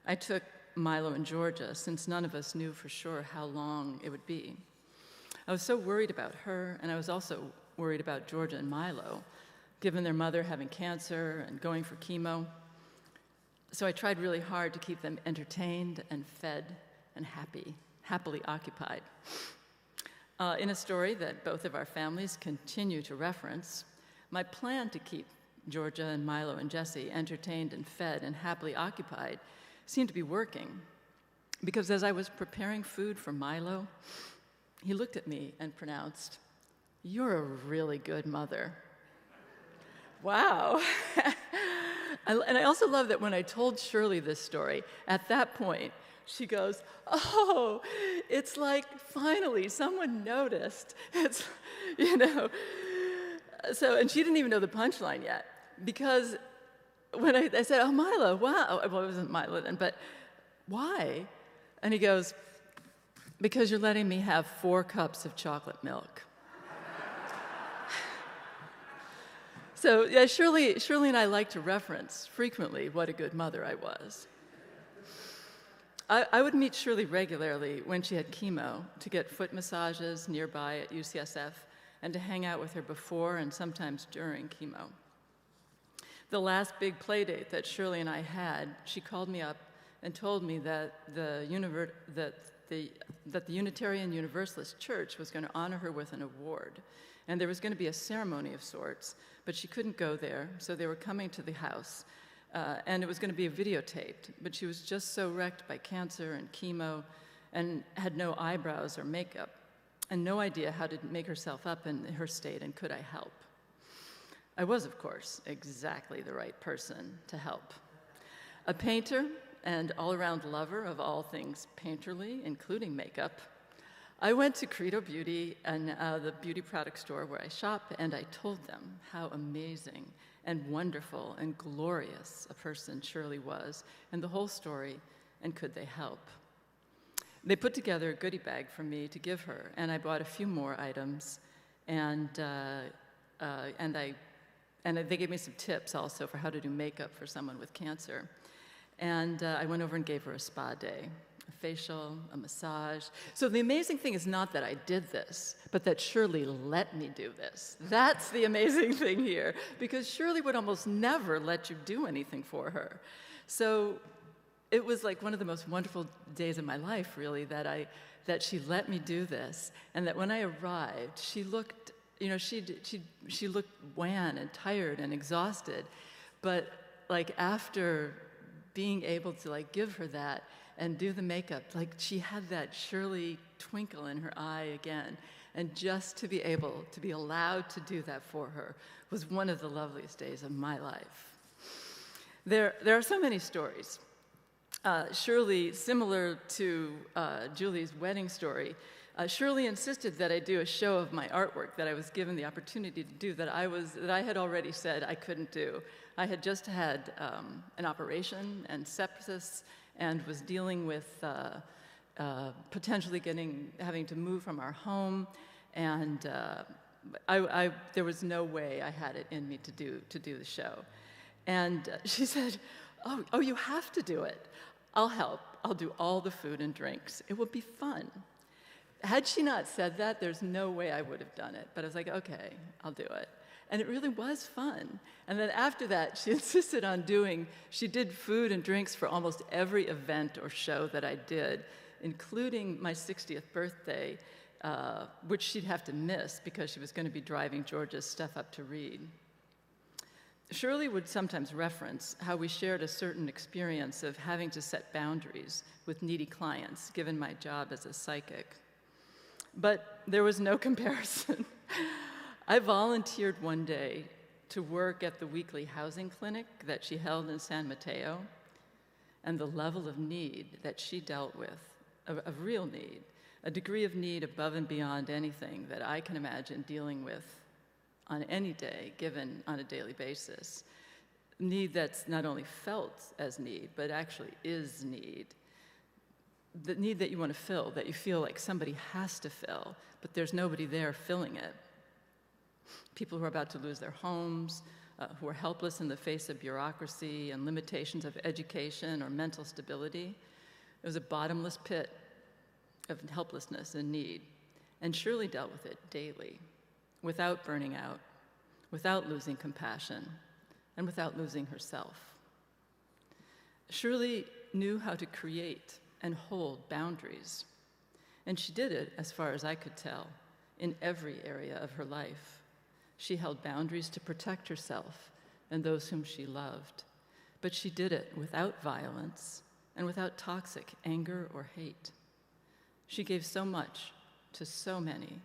I took Milo and Georgia, since none of us knew for sure how long it would be. I was so worried about her, and I was also worried about Georgia and Milo, given their mother having cancer and going for chemo. So I tried really hard to keep them entertained and fed and happily occupied. In a story that both of our families continue to reference, my plan to keep Georgia and Milo and Jesse entertained and fed and happily occupied seemed to be working, because as I was preparing food for Milo, he looked at me and pronounced, "You're a really good mother." Wow. And I also love that when I told Shirley this story, at that point, she goes, "Oh, it's like finally someone noticed." It's, So, and she didn't even know the punchline yet, because when I said, "Oh, Milo, wow." Well, it wasn't Milo then, but why? And he goes, "Because you're letting me have 4 cups of chocolate milk." So, yeah, Shirley and I like to reference frequently what a good mother I was. I would meet Shirley regularly when she had chemo to get foot massages nearby at UCSF and to hang out with her before and sometimes during chemo. The last big play date that Shirley and I had, she called me up and told me that the Unitarian Universalist Church was going to honor her with an award, and there was going to be a ceremony of sorts, but she couldn't go there, so they were coming to the house, and it was going to be videotaped, but she was just so wrecked by cancer and chemo and had no eyebrows or makeup and no idea how to make herself up in her state, and could I help? I was, of course, exactly the right person to help. A painter and all-around lover of all things painterly, including makeup, I went to Credo Beauty and the beauty product store where I shop, and I told them how amazing and wonderful and glorious a person Shirley was, and the whole story, and could they help. They put together a goodie bag for me to give her, and I bought a few more items, and they gave me some tips also for how to do makeup for someone with cancer. And I went over and gave her a spa day, a facial, a massage. So the amazing thing is not that I did this, but that Shirley let me do this. That's the amazing thing here, because Shirley would almost never let you do anything for her. So it was like one of the most wonderful days of my life, really, that she let me do this, and that when I arrived, she looked, she looked wan and tired and exhausted, but like after being able to like give her that and do the makeup, like she had that Shirley twinkle in her eye again, and just to be able to be allowed to do that for her was one of the loveliest days of my life. There are so many stories. Shirley, similar to Julie's wedding story, Shirley insisted that I do a show of my artwork that I was given the opportunity to do that I had already said I couldn't do. I had just had an operation and sepsis and was dealing with potentially having to move from our home, and there was no way I had it in me to do the show. And she said, "Oh, you have to do it. I'll help. I'll do all the food and drinks. It will be fun." Had she not said that, there's no way I would have done it. But I was like, okay, I'll do it. And it really was fun. And then after that, she insisted on she did food and drinks for almost every event or show that I did, including my 60th birthday, which she'd have to miss because she was going to be driving Georgia's stuff up to read. Shirley would sometimes reference how we shared a certain experience of having to set boundaries with needy clients, given my job as a psychic. But there was no comparison. I volunteered one day to work at the weekly housing clinic that she held in San Mateo, and the level of need that she dealt with, of real need, a degree of need above and beyond anything that I can imagine dealing with on any day, given on a daily basis. Need that's not only felt as need, but actually is need. The need that you want to fill, that you feel like somebody has to fill, but there's nobody there filling it. People who are about to lose their homes, who are helpless in the face of bureaucracy and limitations of education or mental stability. It was a bottomless pit of helplessness and need, and Shirley dealt with it daily, without burning out, without losing compassion, and without losing herself. Shirley knew how to create and hold boundaries, and she did it, as far as I could tell, in every area of her life. She held boundaries to protect herself and those whom she loved, but she did it without violence and without toxic anger or hate. She gave so much to so many,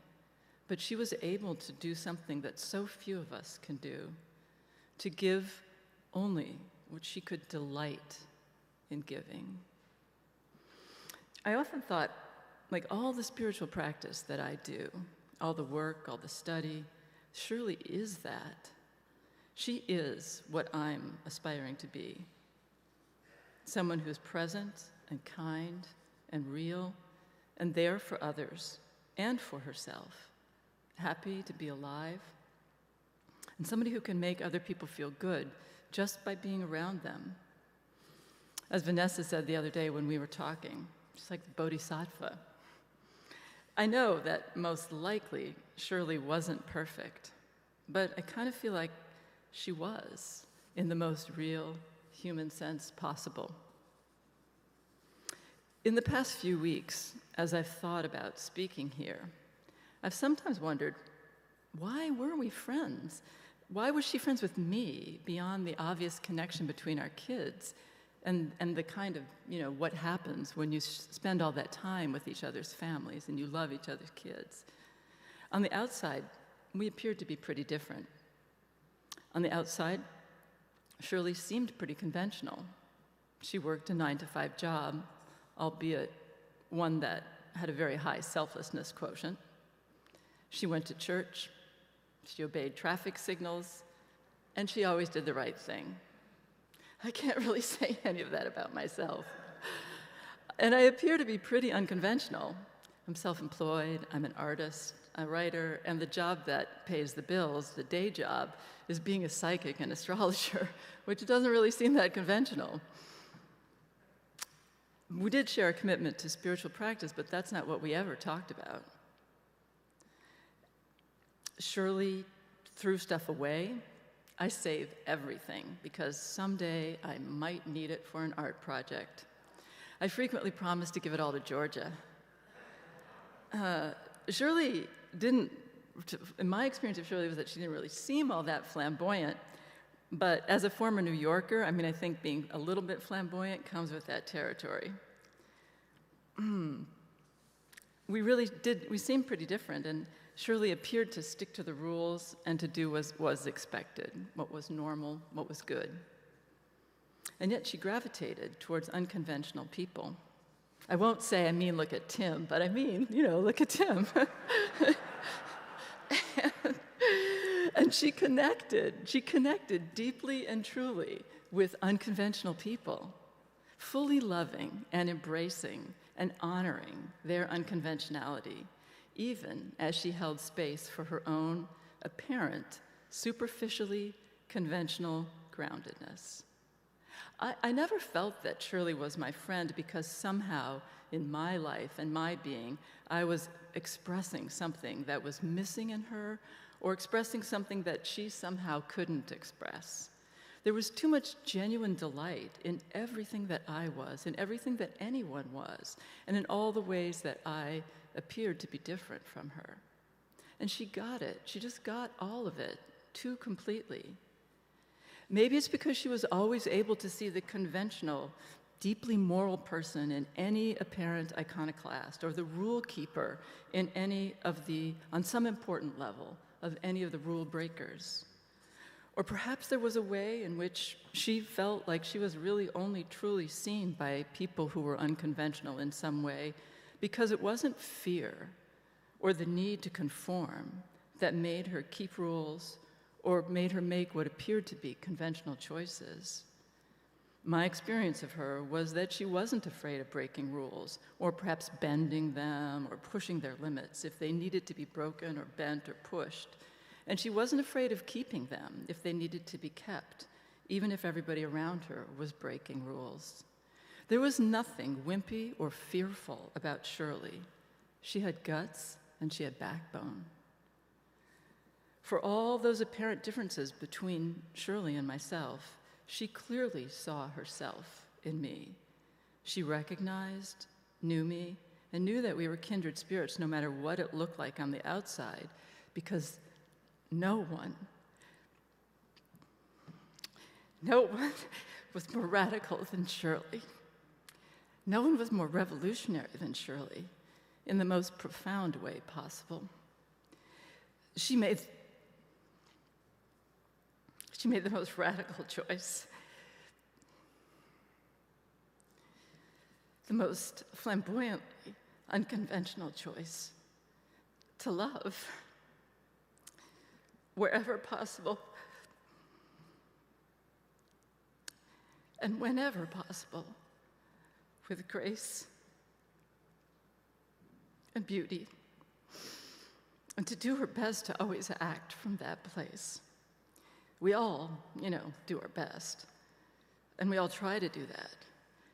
but she was able to do something that so few of us can do, to give only what she could delight in giving. I often thought, like all the spiritual practice that I do, all the work, all the study, Shirley is that. She is what I'm aspiring to be. Someone who's present and kind and real and there for others and for herself, happy to be alive, and somebody who can make other people feel good just by being around them. As Vanessa said the other day when we were talking, she's like the bodhisattva. I know that most likely Shirley wasn't perfect, but I kind of feel like she was in the most real human sense possible. In the past few weeks, as I've thought about speaking here, I've sometimes wondered, why were we friends? Why was she friends with me beyond the obvious connection between our kids and the kind of, what happens when you spend all that time with each other's families and you love each other's kids? On the outside, we appeared to be pretty different. On the outside, Shirley seemed pretty conventional. She worked a 9-to-5 job, albeit one that had a very high selflessness quotient. She went to church, she obeyed traffic signals, and she always did the right thing. I can't really say any of that about myself. And I appear to be pretty unconventional. I'm self-employed, I'm an artist, a writer, and the job that pays the bills, the day job, is being a psychic and astrologer, which doesn't really seem that conventional. We did share a commitment to spiritual practice, but that's not what we ever talked about. Shirley threw stuff away. I save everything because someday I might need it for an art project. I frequently promise to give it all to Georgia. Shirley didn't, in my experience of Shirley was that she didn't really seem all that flamboyant, but as a former New Yorker, I mean, I think being a little bit flamboyant comes with that territory. We seemed pretty different, and Shirley appeared to stick to the rules and to do what was expected, what was normal, what was good. And yet she gravitated towards unconventional people. I won't say, look at Tim, but look at Tim. And she connected deeply and truly with unconventional people, fully loving and embracing and honoring their unconventionality, even as she held space for her own apparent, superficially conventional groundedness. I never felt that Shirley was my friend because somehow in my life and my being, I was expressing something that was missing in her or expressing something that she somehow couldn't express. There was too much genuine delight in everything that I was, in everything that anyone was, and in all the ways that I appeared to be different from her. And she got it. She just got all of it too completely. Maybe it's because she was always able to see the conventional, deeply moral person in any apparent iconoclast, or the rule keeper in on some important level, of any of the rule breakers. Or perhaps there was a way in which she felt like she was really only truly seen by people who were unconventional in some way, because it wasn't fear or the need to conform that made her keep rules or made her make what appeared to be conventional choices. My experience of her was that she wasn't afraid of breaking rules, or perhaps bending them or pushing their limits if they needed to be broken or bent or pushed. And she wasn't afraid of keeping them if they needed to be kept, even if everybody around her was breaking rules. There was nothing wimpy or fearful about Shirley. She had guts and she had backbone. For all those apparent differences between Shirley and myself, she clearly saw herself in me. She recognized, knew me, and knew that we were kindred spirits no matter what it looked like on the outside, because no one was more radical than Shirley. No one was more revolutionary than Shirley in the most profound way possible. She made the most radical choice, the most flamboyantly unconventional choice, to love wherever possible and whenever possible, with grace and beauty, and to do her best to always act from that place. We all, do our best, and we all try to do that.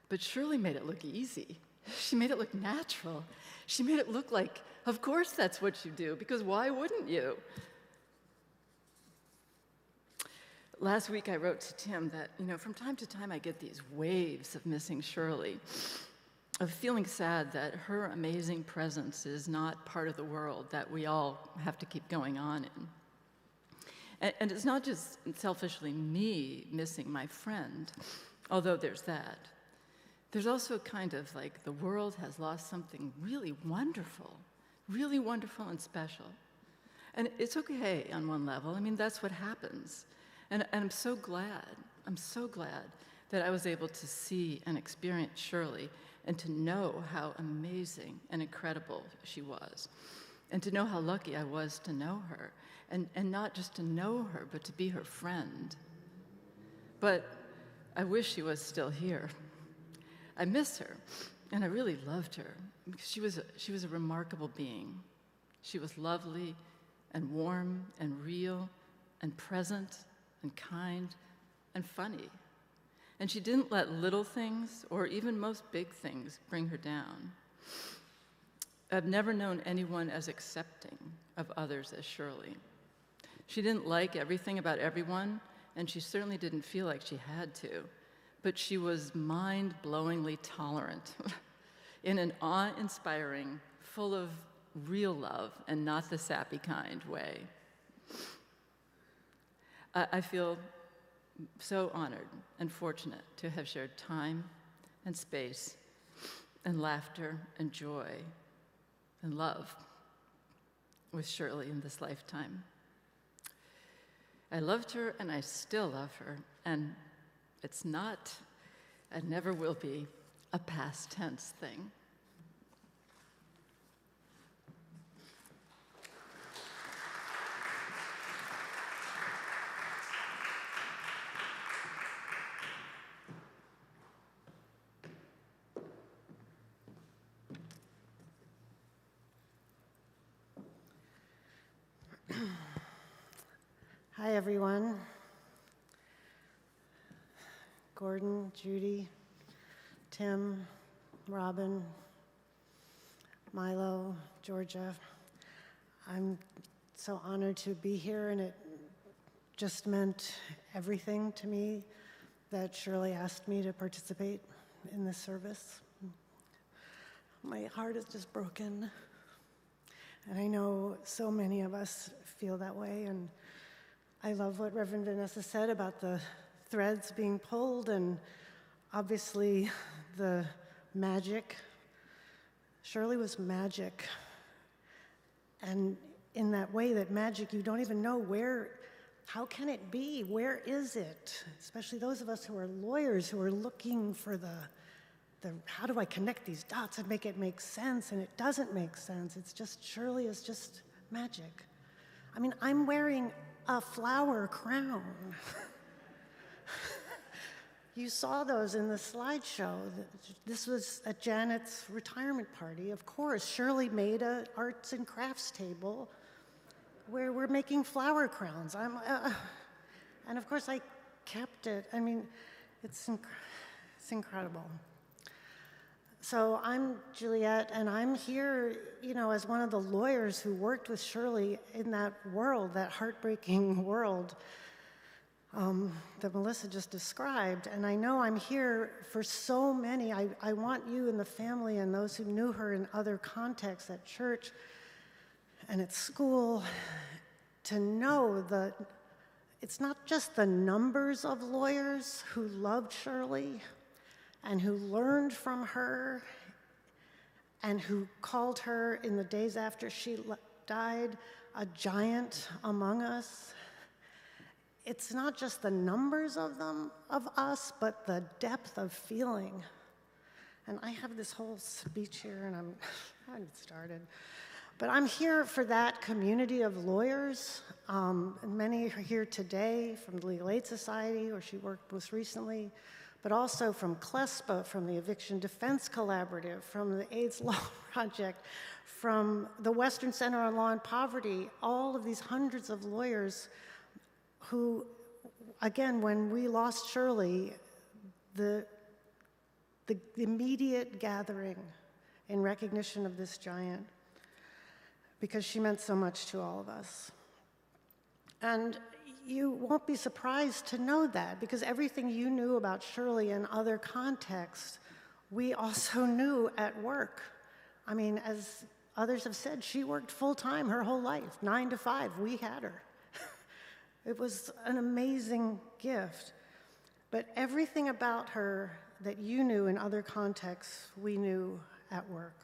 But Shirley made it look easy. She made it look natural. She made it look like, of course that's what you do, because why wouldn't you? Last week I wrote to Tim that, from time to time I get these waves of missing Shirley, of feeling sad that her amazing presence is not part of the world that we all have to keep going on in. And it's not just selfishly me missing my friend, although there's that. There's also kind of like the world has lost something really wonderful and special. And it's okay on one level. That's what happens. And I'm so glad that I was able to see and experience Shirley and to know how amazing and incredible she was, and to know how lucky I was to know her, and not just to know her, but to be her friend. But I wish she was still here. I miss her, and I really loved her, because she was a remarkable being. She was lovely and warm and real and present and kind and funny. And she didn't let little things, or even most big things, bring her down. I've never known anyone as accepting of others as Shirley. She didn't like everything about everyone, and she certainly didn't feel like she had to, but she was mind-blowingly tolerant in an awe-inspiring, full of real love and not the sappy kind way. I feel so honored and fortunate to have shared time and space and laughter and joy and love with Shirley in this lifetime. I loved her, and I still love her, and it's not, and never will be, a past tense thing. Hi, everyone. Gordon, Judy, Tim, Robin, Milo, Georgia. I'm so honored to be here, and it just meant everything to me that Shirley asked me to participate in this service. My heart is just broken, and I know so many of us feel that way, and I love what Reverend Vanessa said about the threads being pulled, and obviously the magic. Shirley was magic. And in that way, that magic, you don't even know where, how can it be? Where is it? Especially those of us who are lawyers who are looking for the how do I connect these dots and make it make sense? And it doesn't make sense. It's just, Shirley is just magic. I mean, I'm wearing a flower crown. You saw those in the slideshow. This was at Janet's retirement party. Of course, Shirley made an arts and crafts table where we're making flower crowns. And of course, I kept it. I mean, it's incredible. So I'm Juliet, and I'm here, you know, as one of the lawyers who worked with Shirley in that world, that heartbreaking world that Melissa just described. And I know I'm here for so many. I want you and the family and those who knew her in other contexts at church and at school to know that it's not just the numbers of lawyers who loved Shirley and who learned from her and who called her in the days after she died a giant among us. It's not just the numbers of them, of us, but the depth of feeling. And I have this whole speech here, and I haven't started. But I'm here for that community of lawyers. And many are here today from the Legal Aid Society, where she worked most recently, but also from CLESPA, from the Eviction Defense Collaborative, from the AIDS Law Project, from the Western Center on Law and Poverty, all of these hundreds of lawyers who, again, when we lost Shirley, the immediate gathering in recognition of this giant, because she meant so much to all of us. And you won't be surprised to know that, because everything you knew about Shirley in other contexts, we also knew at work. I mean, as others have said, she worked full-time her whole life, 9 to 5. We had her. It was an amazing gift. But everything about her that you knew in other contexts, we knew at work.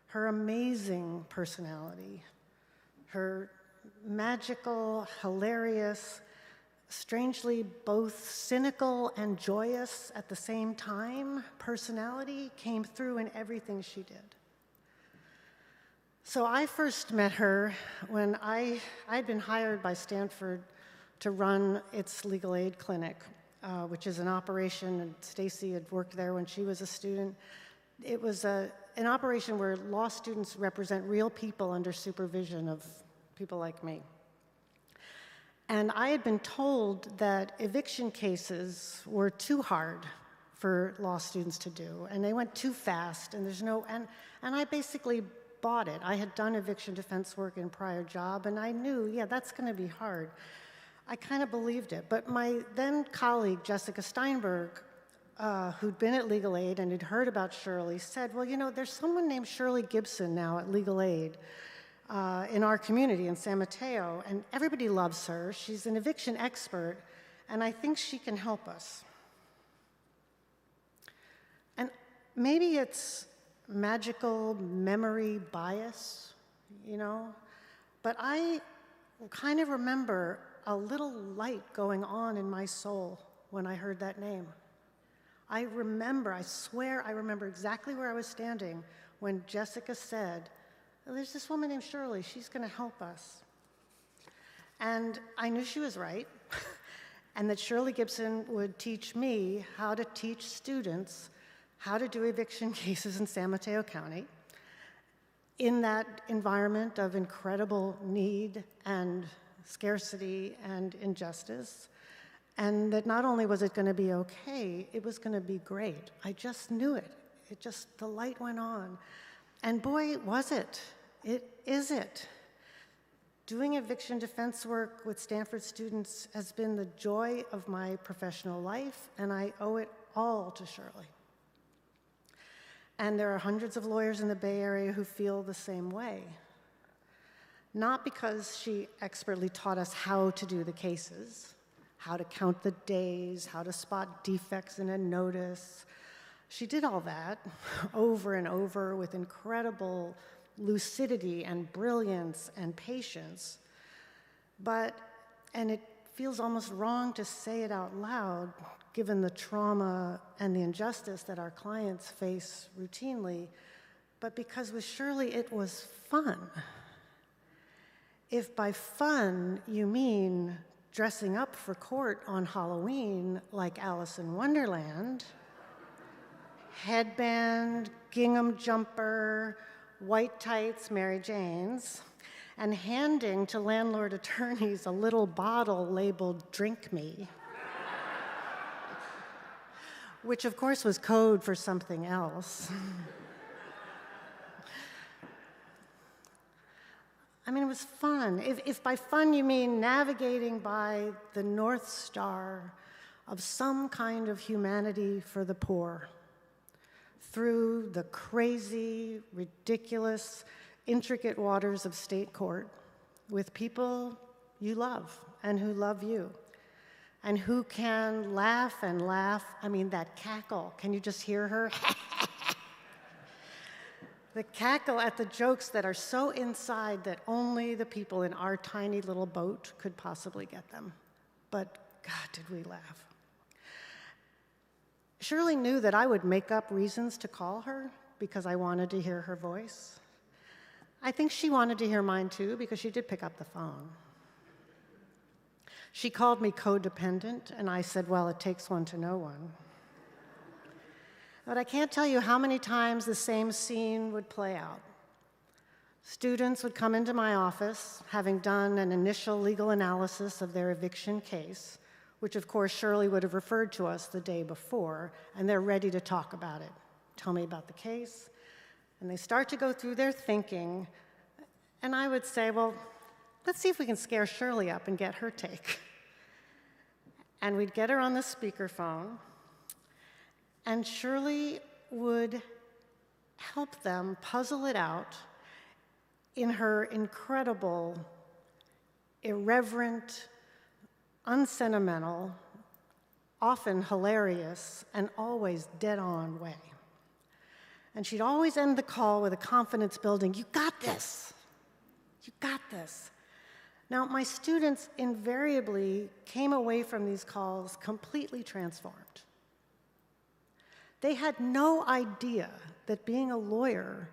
Her amazing personality, her magical, hilarious, strangely both cynical and joyous at the same time personality came through in everything she did. So I first met her when I'd been hired by Stanford to run its legal aid clinic, which is an operation, and Stacy had worked there when she was a student. It was an operation where law students represent real people under supervision of people like me. And I had been told that eviction cases were too hard for law students to do, and they went too fast, and and I basically bought it. I had done eviction defense work in a prior job, and I knew, yeah, that's gonna be hard. I kind of believed it, but my then colleague, Jessica Steinberg, who'd been at Legal Aid and had heard about Shirley, said, well, you know, there's someone named Shirley Gibson now at Legal Aid in our community in San Mateo, and everybody loves her. She's an eviction expert, and I think she can help us. And maybe it's magical memory bias, you know, but I kind of remember a little light going on in my soul when I heard that name. I swear I remember exactly where I was standing when Jessica said, there's this woman named Shirley, she's gonna help us. And I knew she was right, and that Shirley Gibson would teach me how to teach students how to do eviction cases in San Mateo County in that environment of incredible need and scarcity and injustice. And that not only was it gonna be okay, it was gonna be great. I just knew it. The light went on. And boy, was it. It is it. Doing eviction defense work with Stanford students has been the joy of my professional life, and I owe it all to Shirley. And there are hundreds of lawyers in the Bay Area who feel the same way. Not because she expertly taught us how to do the cases, how to count the days, how to spot defects in a notice. She did all that over and over with incredible lucidity and brilliance and patience. And it feels almost wrong to say it out loud, given the trauma and the injustice that our clients face routinely, but because with Shirley it was fun. If by fun you mean dressing up for court on Halloween like Alice in Wonderland, headband, gingham jumper, white tights, Mary Jane's, and handing to landlord attorneys a little bottle labeled "Drink Me," which of course was code for something else. I mean, it was fun. If by fun you mean navigating by the North Star of some kind of humanity for the poor, through the crazy, ridiculous, intricate waters of state court with people you love and who love you, and who can laugh and laugh. I mean, that cackle, can you just hear her? The cackle at the jokes that are so inside that only the people in our tiny little boat could possibly get them. But God, did we laugh. Shirley knew that I would make up reasons to call her because I wanted to hear her voice. I think she wanted to hear mine too because she did pick up the phone. She called me codependent, and I said, well, it takes one to know one. But I can't tell you how many times the same scene would play out. Students would come into my office, having done an initial legal analysis of their eviction case, which of course Shirley would have referred to us the day before, and they're ready to talk about it. Tell me about the case. And they start to go through their thinking, and I would say, well, let's see if we can scare Shirley up and get her take. And we'd get her on the speakerphone, and Shirley would help them puzzle it out in her incredible, irreverent, unsentimental, often hilarious, and always dead-on way. And she'd always end the call with a confidence building, you got this, you got this. Now, my students invariably came away from these calls completely transformed. They had no idea that being a lawyer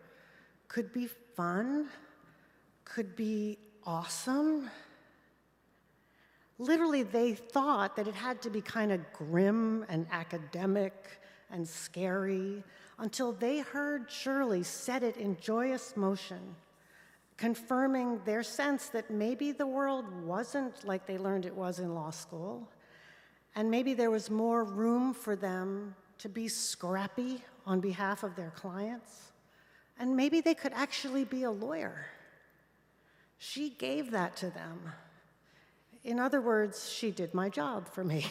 could be fun, could be awesome. Literally, they thought that it had to be kind of grim and academic and scary until they heard Shirley set it in joyous motion, confirming their sense that maybe the world wasn't like they learned it was in law school, and maybe there was more room for them to be scrappy on behalf of their clients, and maybe they could actually be a lawyer. She gave that to them. In other words, she did my job for me.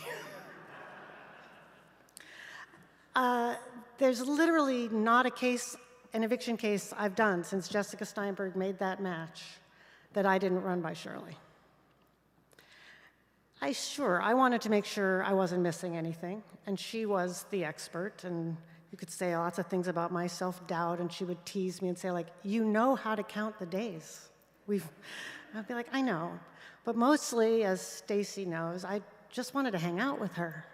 There's literally not a case, an eviction case I've done since Jessica Steinberg made that match that I didn't run by Shirley. I wanted to make sure I wasn't missing anything, and she was the expert, and you could say lots of things about my self-doubt, and she would tease me and say, like, you know how to count the days. I'd be like, I know. But mostly, as Stacy knows, I just wanted to hang out with her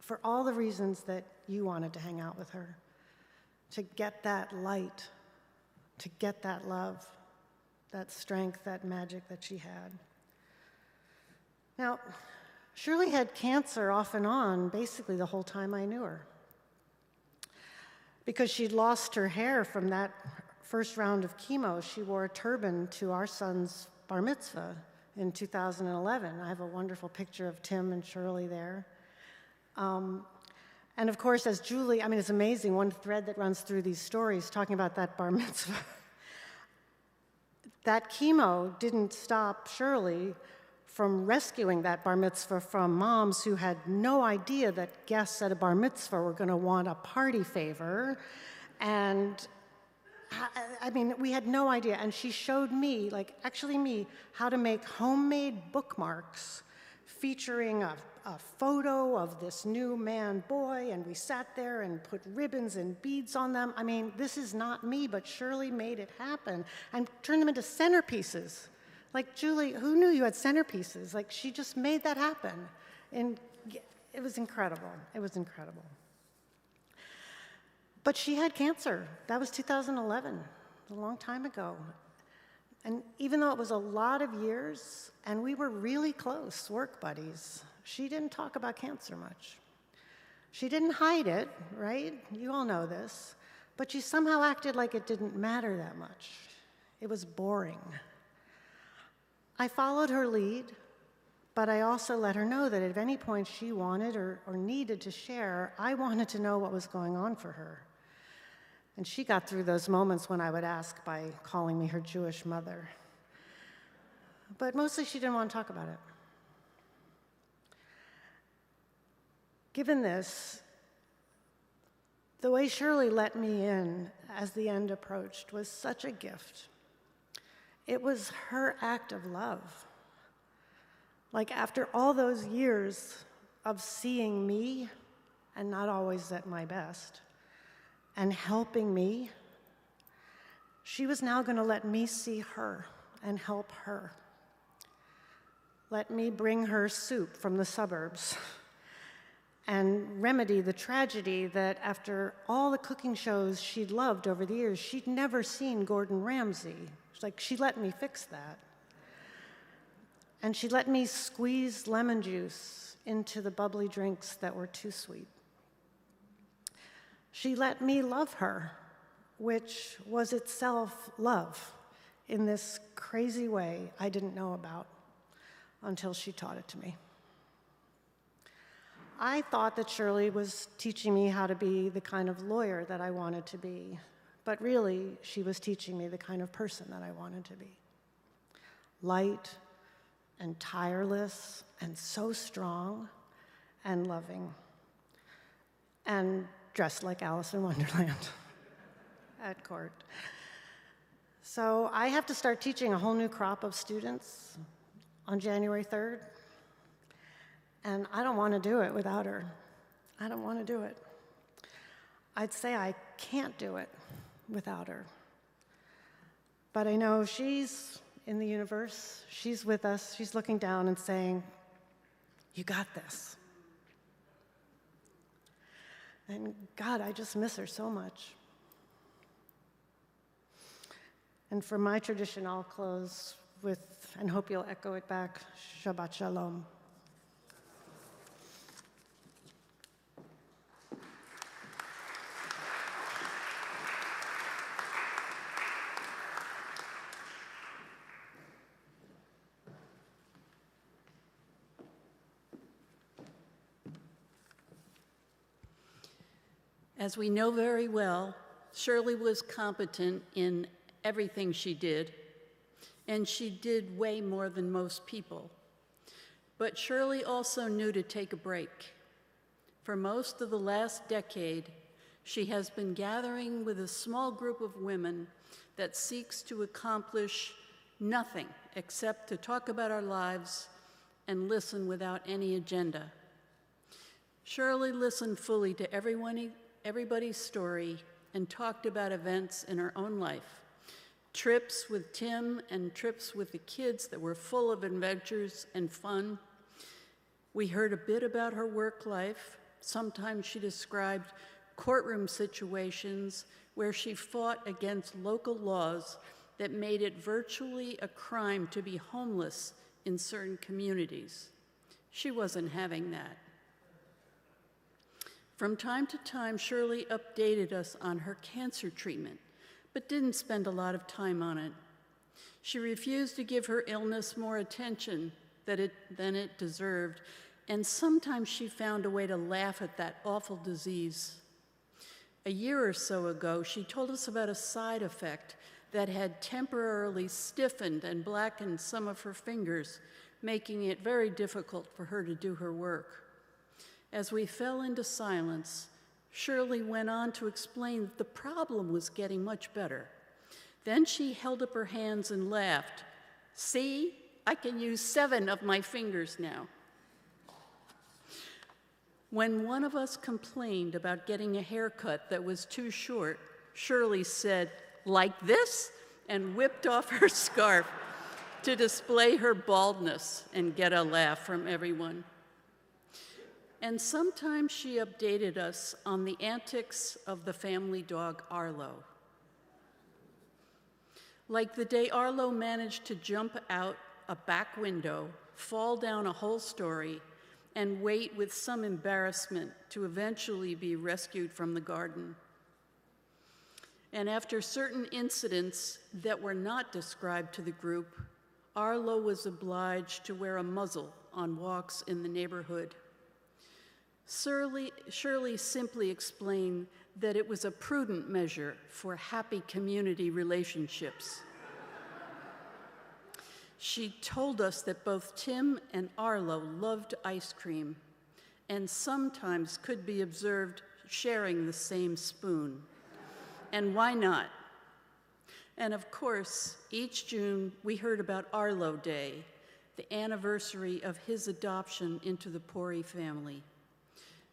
for all the reasons that you wanted to hang out with her, to get that light, to get that love, that strength, that magic that she had. Now, Shirley had cancer off and on basically the whole time I knew her. Because she'd lost her hair from that first round of chemo, she wore a turban to our son's bar mitzvah in 2011. I have a wonderful picture of Tim and Shirley there. And of course, as Julie, it's amazing, one thread that runs through these stories talking about that bar mitzvah. That chemo didn't stop Shirley from rescuing that bar mitzvah from moms who had no idea that guests at a bar mitzvah were going to want a party favor. And we had no idea. And she showed me, how to make homemade bookmarks featuring a photo of this new man boy, and we sat there and put ribbons and beads on them. This is not me, but Shirley made it happen and turned them into centerpieces. Like, Julie, who knew you had centerpieces? Like, she just made that happen. And it was incredible. It was incredible. But she had cancer. That was 2011, a long time ago. And even though it was a lot of years, and we were really close work buddies, she didn't talk about cancer much. She didn't hide it, right? You all know this. But she somehow acted like it didn't matter that much. It was boring. I followed her lead, but I also let her know that at any point she wanted or needed to share, I wanted to know what was going on for her. And she got through those moments when I would ask by calling me her Jewish mother. But mostly she didn't want to talk about it. Given this, the way Shirley let me in as the end approached was such a gift. It was her act of love. Like, after all those years of seeing me, and not always at my best, and helping me, she was now going to let me see her and help her. Let me bring her soup from the suburbs and remedy the tragedy that after all the cooking shows she'd loved over the years, she'd never seen Gordon Ramsay. She let me fix that. And she let me squeeze lemon juice into the bubbly drinks that were too sweet. She let me love her, which was itself love in this crazy way I didn't know about until she taught it to me. I thought that Shirley was teaching me how to be the kind of lawyer that I wanted to be, but really, she was teaching me the kind of person that I wanted to be. Light and tireless and so strong and loving and dressed like Alice in Wonderland at court. So I have to start teaching a whole new crop of students on January 3rd. And I don't want to do it without her. I don't want to do it. I'd say I can't do it without her. But I know she's in the universe, she's with us, she's looking down and saying, "You got this." And God, I just miss her so much. And for my tradition, I'll close with, and hope you'll echo it back, Shabbat Shalom. As we know very well, Shirley was competent in everything she did, and she did way more than most people. But Shirley also knew to take a break. For most of the last decade, she has been gathering with a small group of women that seeks to accomplish nothing except to talk about our lives and listen without any agenda. Shirley listened fully to everybody's story and talked about events in her own life. Trips with Tim and trips with the kids that were full of adventures and fun. We heard a bit about her work life. Sometimes she described courtroom situations where she fought against local laws that made it virtually a crime to be homeless in certain communities. She wasn't having that. From time to time, Shirley updated us on her cancer treatment, but didn't spend a lot of time on it. She refused to give her illness more attention than it deserved, and sometimes she found a way to laugh at that awful disease. A year or so ago, she told us about a side effect that had temporarily stiffened and blackened some of her fingers, making it very difficult for her to do her work. As we fell into silence, Shirley went on to explain that the problem was getting much better. Then she held up her hands and laughed. "See, I can use 7 of my fingers now." When one of us complained about getting a haircut that was too short, Shirley said, "Like this?" and whipped off her scarf to display her baldness and get a laugh from everyone. And sometimes she updated us on the antics of the family dog Arlo. Like the day Arlo managed to jump out a back window, fall down a whole story, and wait with some embarrassment to eventually be rescued from the garden. And after certain incidents that were not described to the group, Arlo was obliged to wear a muzzle on walks in the neighborhood. Shirley simply explained that it was a prudent measure for happy community relationships. She told us that both Tim and Arlo loved ice cream and sometimes could be observed sharing the same spoon. And why not? And of course, each June we heard about Arlo Day, the anniversary of his adoption into the Pori family.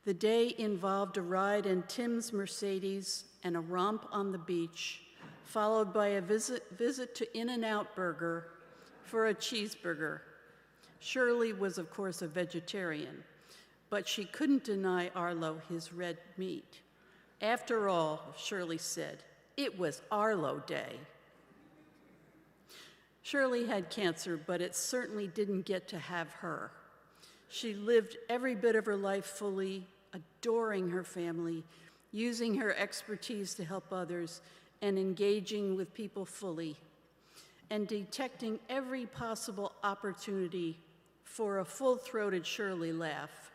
The day involved a ride in Tim's Mercedes and a romp on the beach, followed by a visit to In-N-Out Burger for a cheeseburger. Shirley was, of course, a vegetarian, but she couldn't deny Arlo his red meat. After all, Shirley said, it was Arlo Day. Shirley had cancer, but it certainly didn't get to have her. She lived every bit of her life fully, adoring her family, using her expertise to help others, and engaging with people fully, and detecting every possible opportunity for a full-throated Shirley laugh.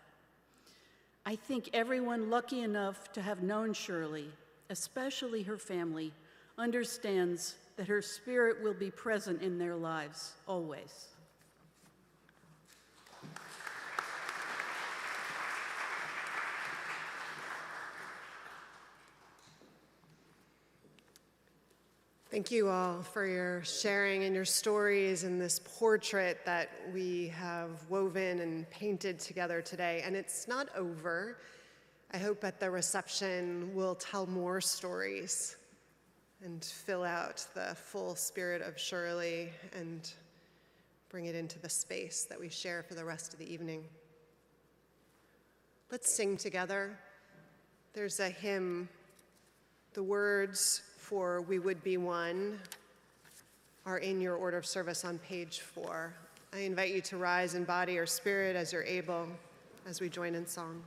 I think everyone lucky enough to have known Shirley, especially her family, understands that her spirit will be present in their lives, always. Thank you all for your sharing and your stories in this portrait that we have woven and painted together today. And it's not over. I hope at the reception we'll tell more stories and fill out the full spirit of Shirley and bring it into the space that we share for the rest of the evening. Let's sing together. There's a hymn. The words for We Would Be One are in your order of service on page 4. I invite you to rise in body or spirit as you're able as we join in song.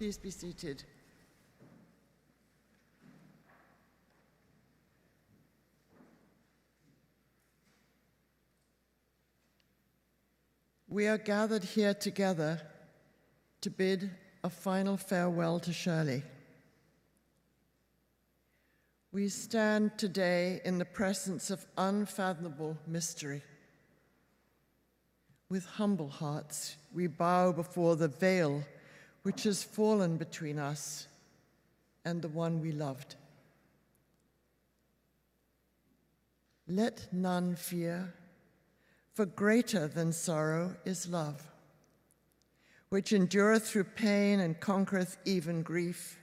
Please be seated. We are gathered here together to bid a final farewell to Shirley. We stand today in the presence of unfathomable mystery. With humble hearts, we bow before the veil which has fallen between us and the one we loved. Let none fear, for greater than sorrow is love, which endureth through pain and conquereth even grief.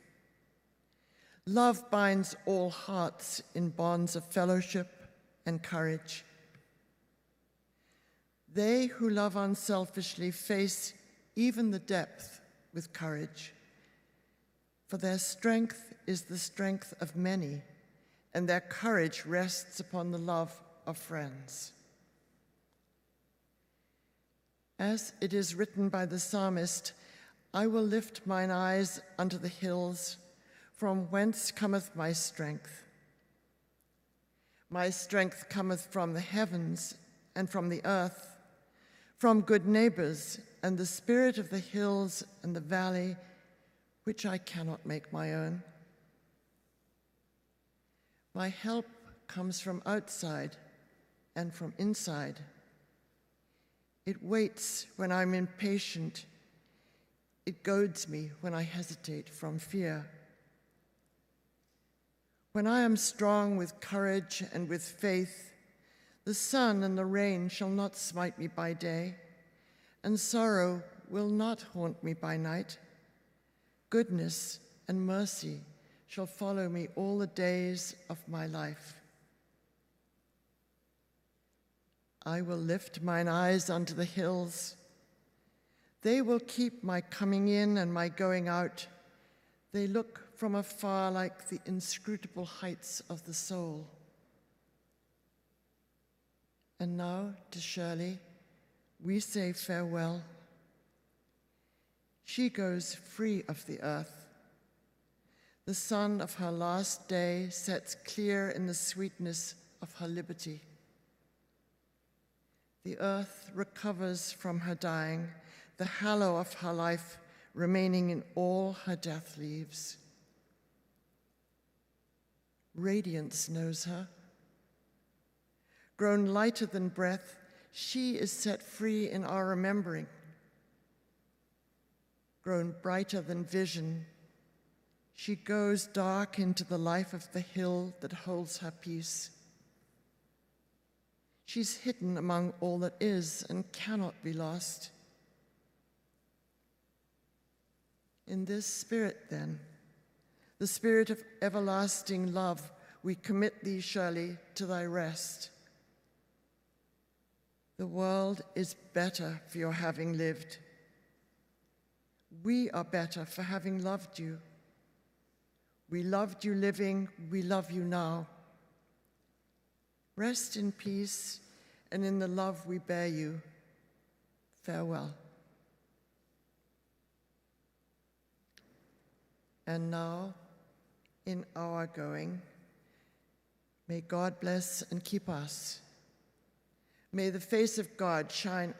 Love binds all hearts in bonds of fellowship and courage. They who love unselfishly face even the depth with courage, for their strength is the strength of many, and their courage rests upon the love of friends. As it is written by the psalmist, I will lift mine eyes unto the hills, from whence cometh my strength. My strength cometh from the heavens and from the earth, from good neighbors and the spirit of the hills and the valley, which I cannot make my own. My help comes from outside and from inside. It waits when I'm impatient. It goads me when I hesitate from fear. When I am strong with courage and with faith, the sun and the rain shall not smite me by day, and sorrow will not haunt me by night. Goodness and mercy shall follow me all the days of my life. I will lift mine eyes unto the hills. They will keep my coming in and my going out. They look from afar like the inscrutable heights of the soul. And now to Shirley, we say farewell. She goes free of the earth. The sun of her last day sets clear in the sweetness of her liberty. The earth recovers from her dying, the hallow of her life remaining in all her death leaves. Radiance knows her. Grown lighter than breath, she is set free in our remembering. Grown brighter than vision, she goes dark into the life of the hill that holds her peace. She's hidden among all that is and cannot be lost. In this spirit, then, the spirit of everlasting love, we commit thee, Shirley, to thy rest. The world is better for your having lived. We are better for having loved you. We loved you living, we love you now. Rest in peace, and in the love we bear you, farewell. And now, in our going, may God bless and keep us. May the face of God shine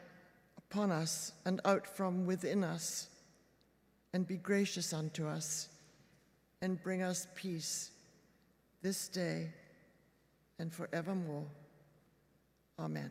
upon us and out from within us, and be gracious unto us, and bring us peace this day and forevermore. Amen.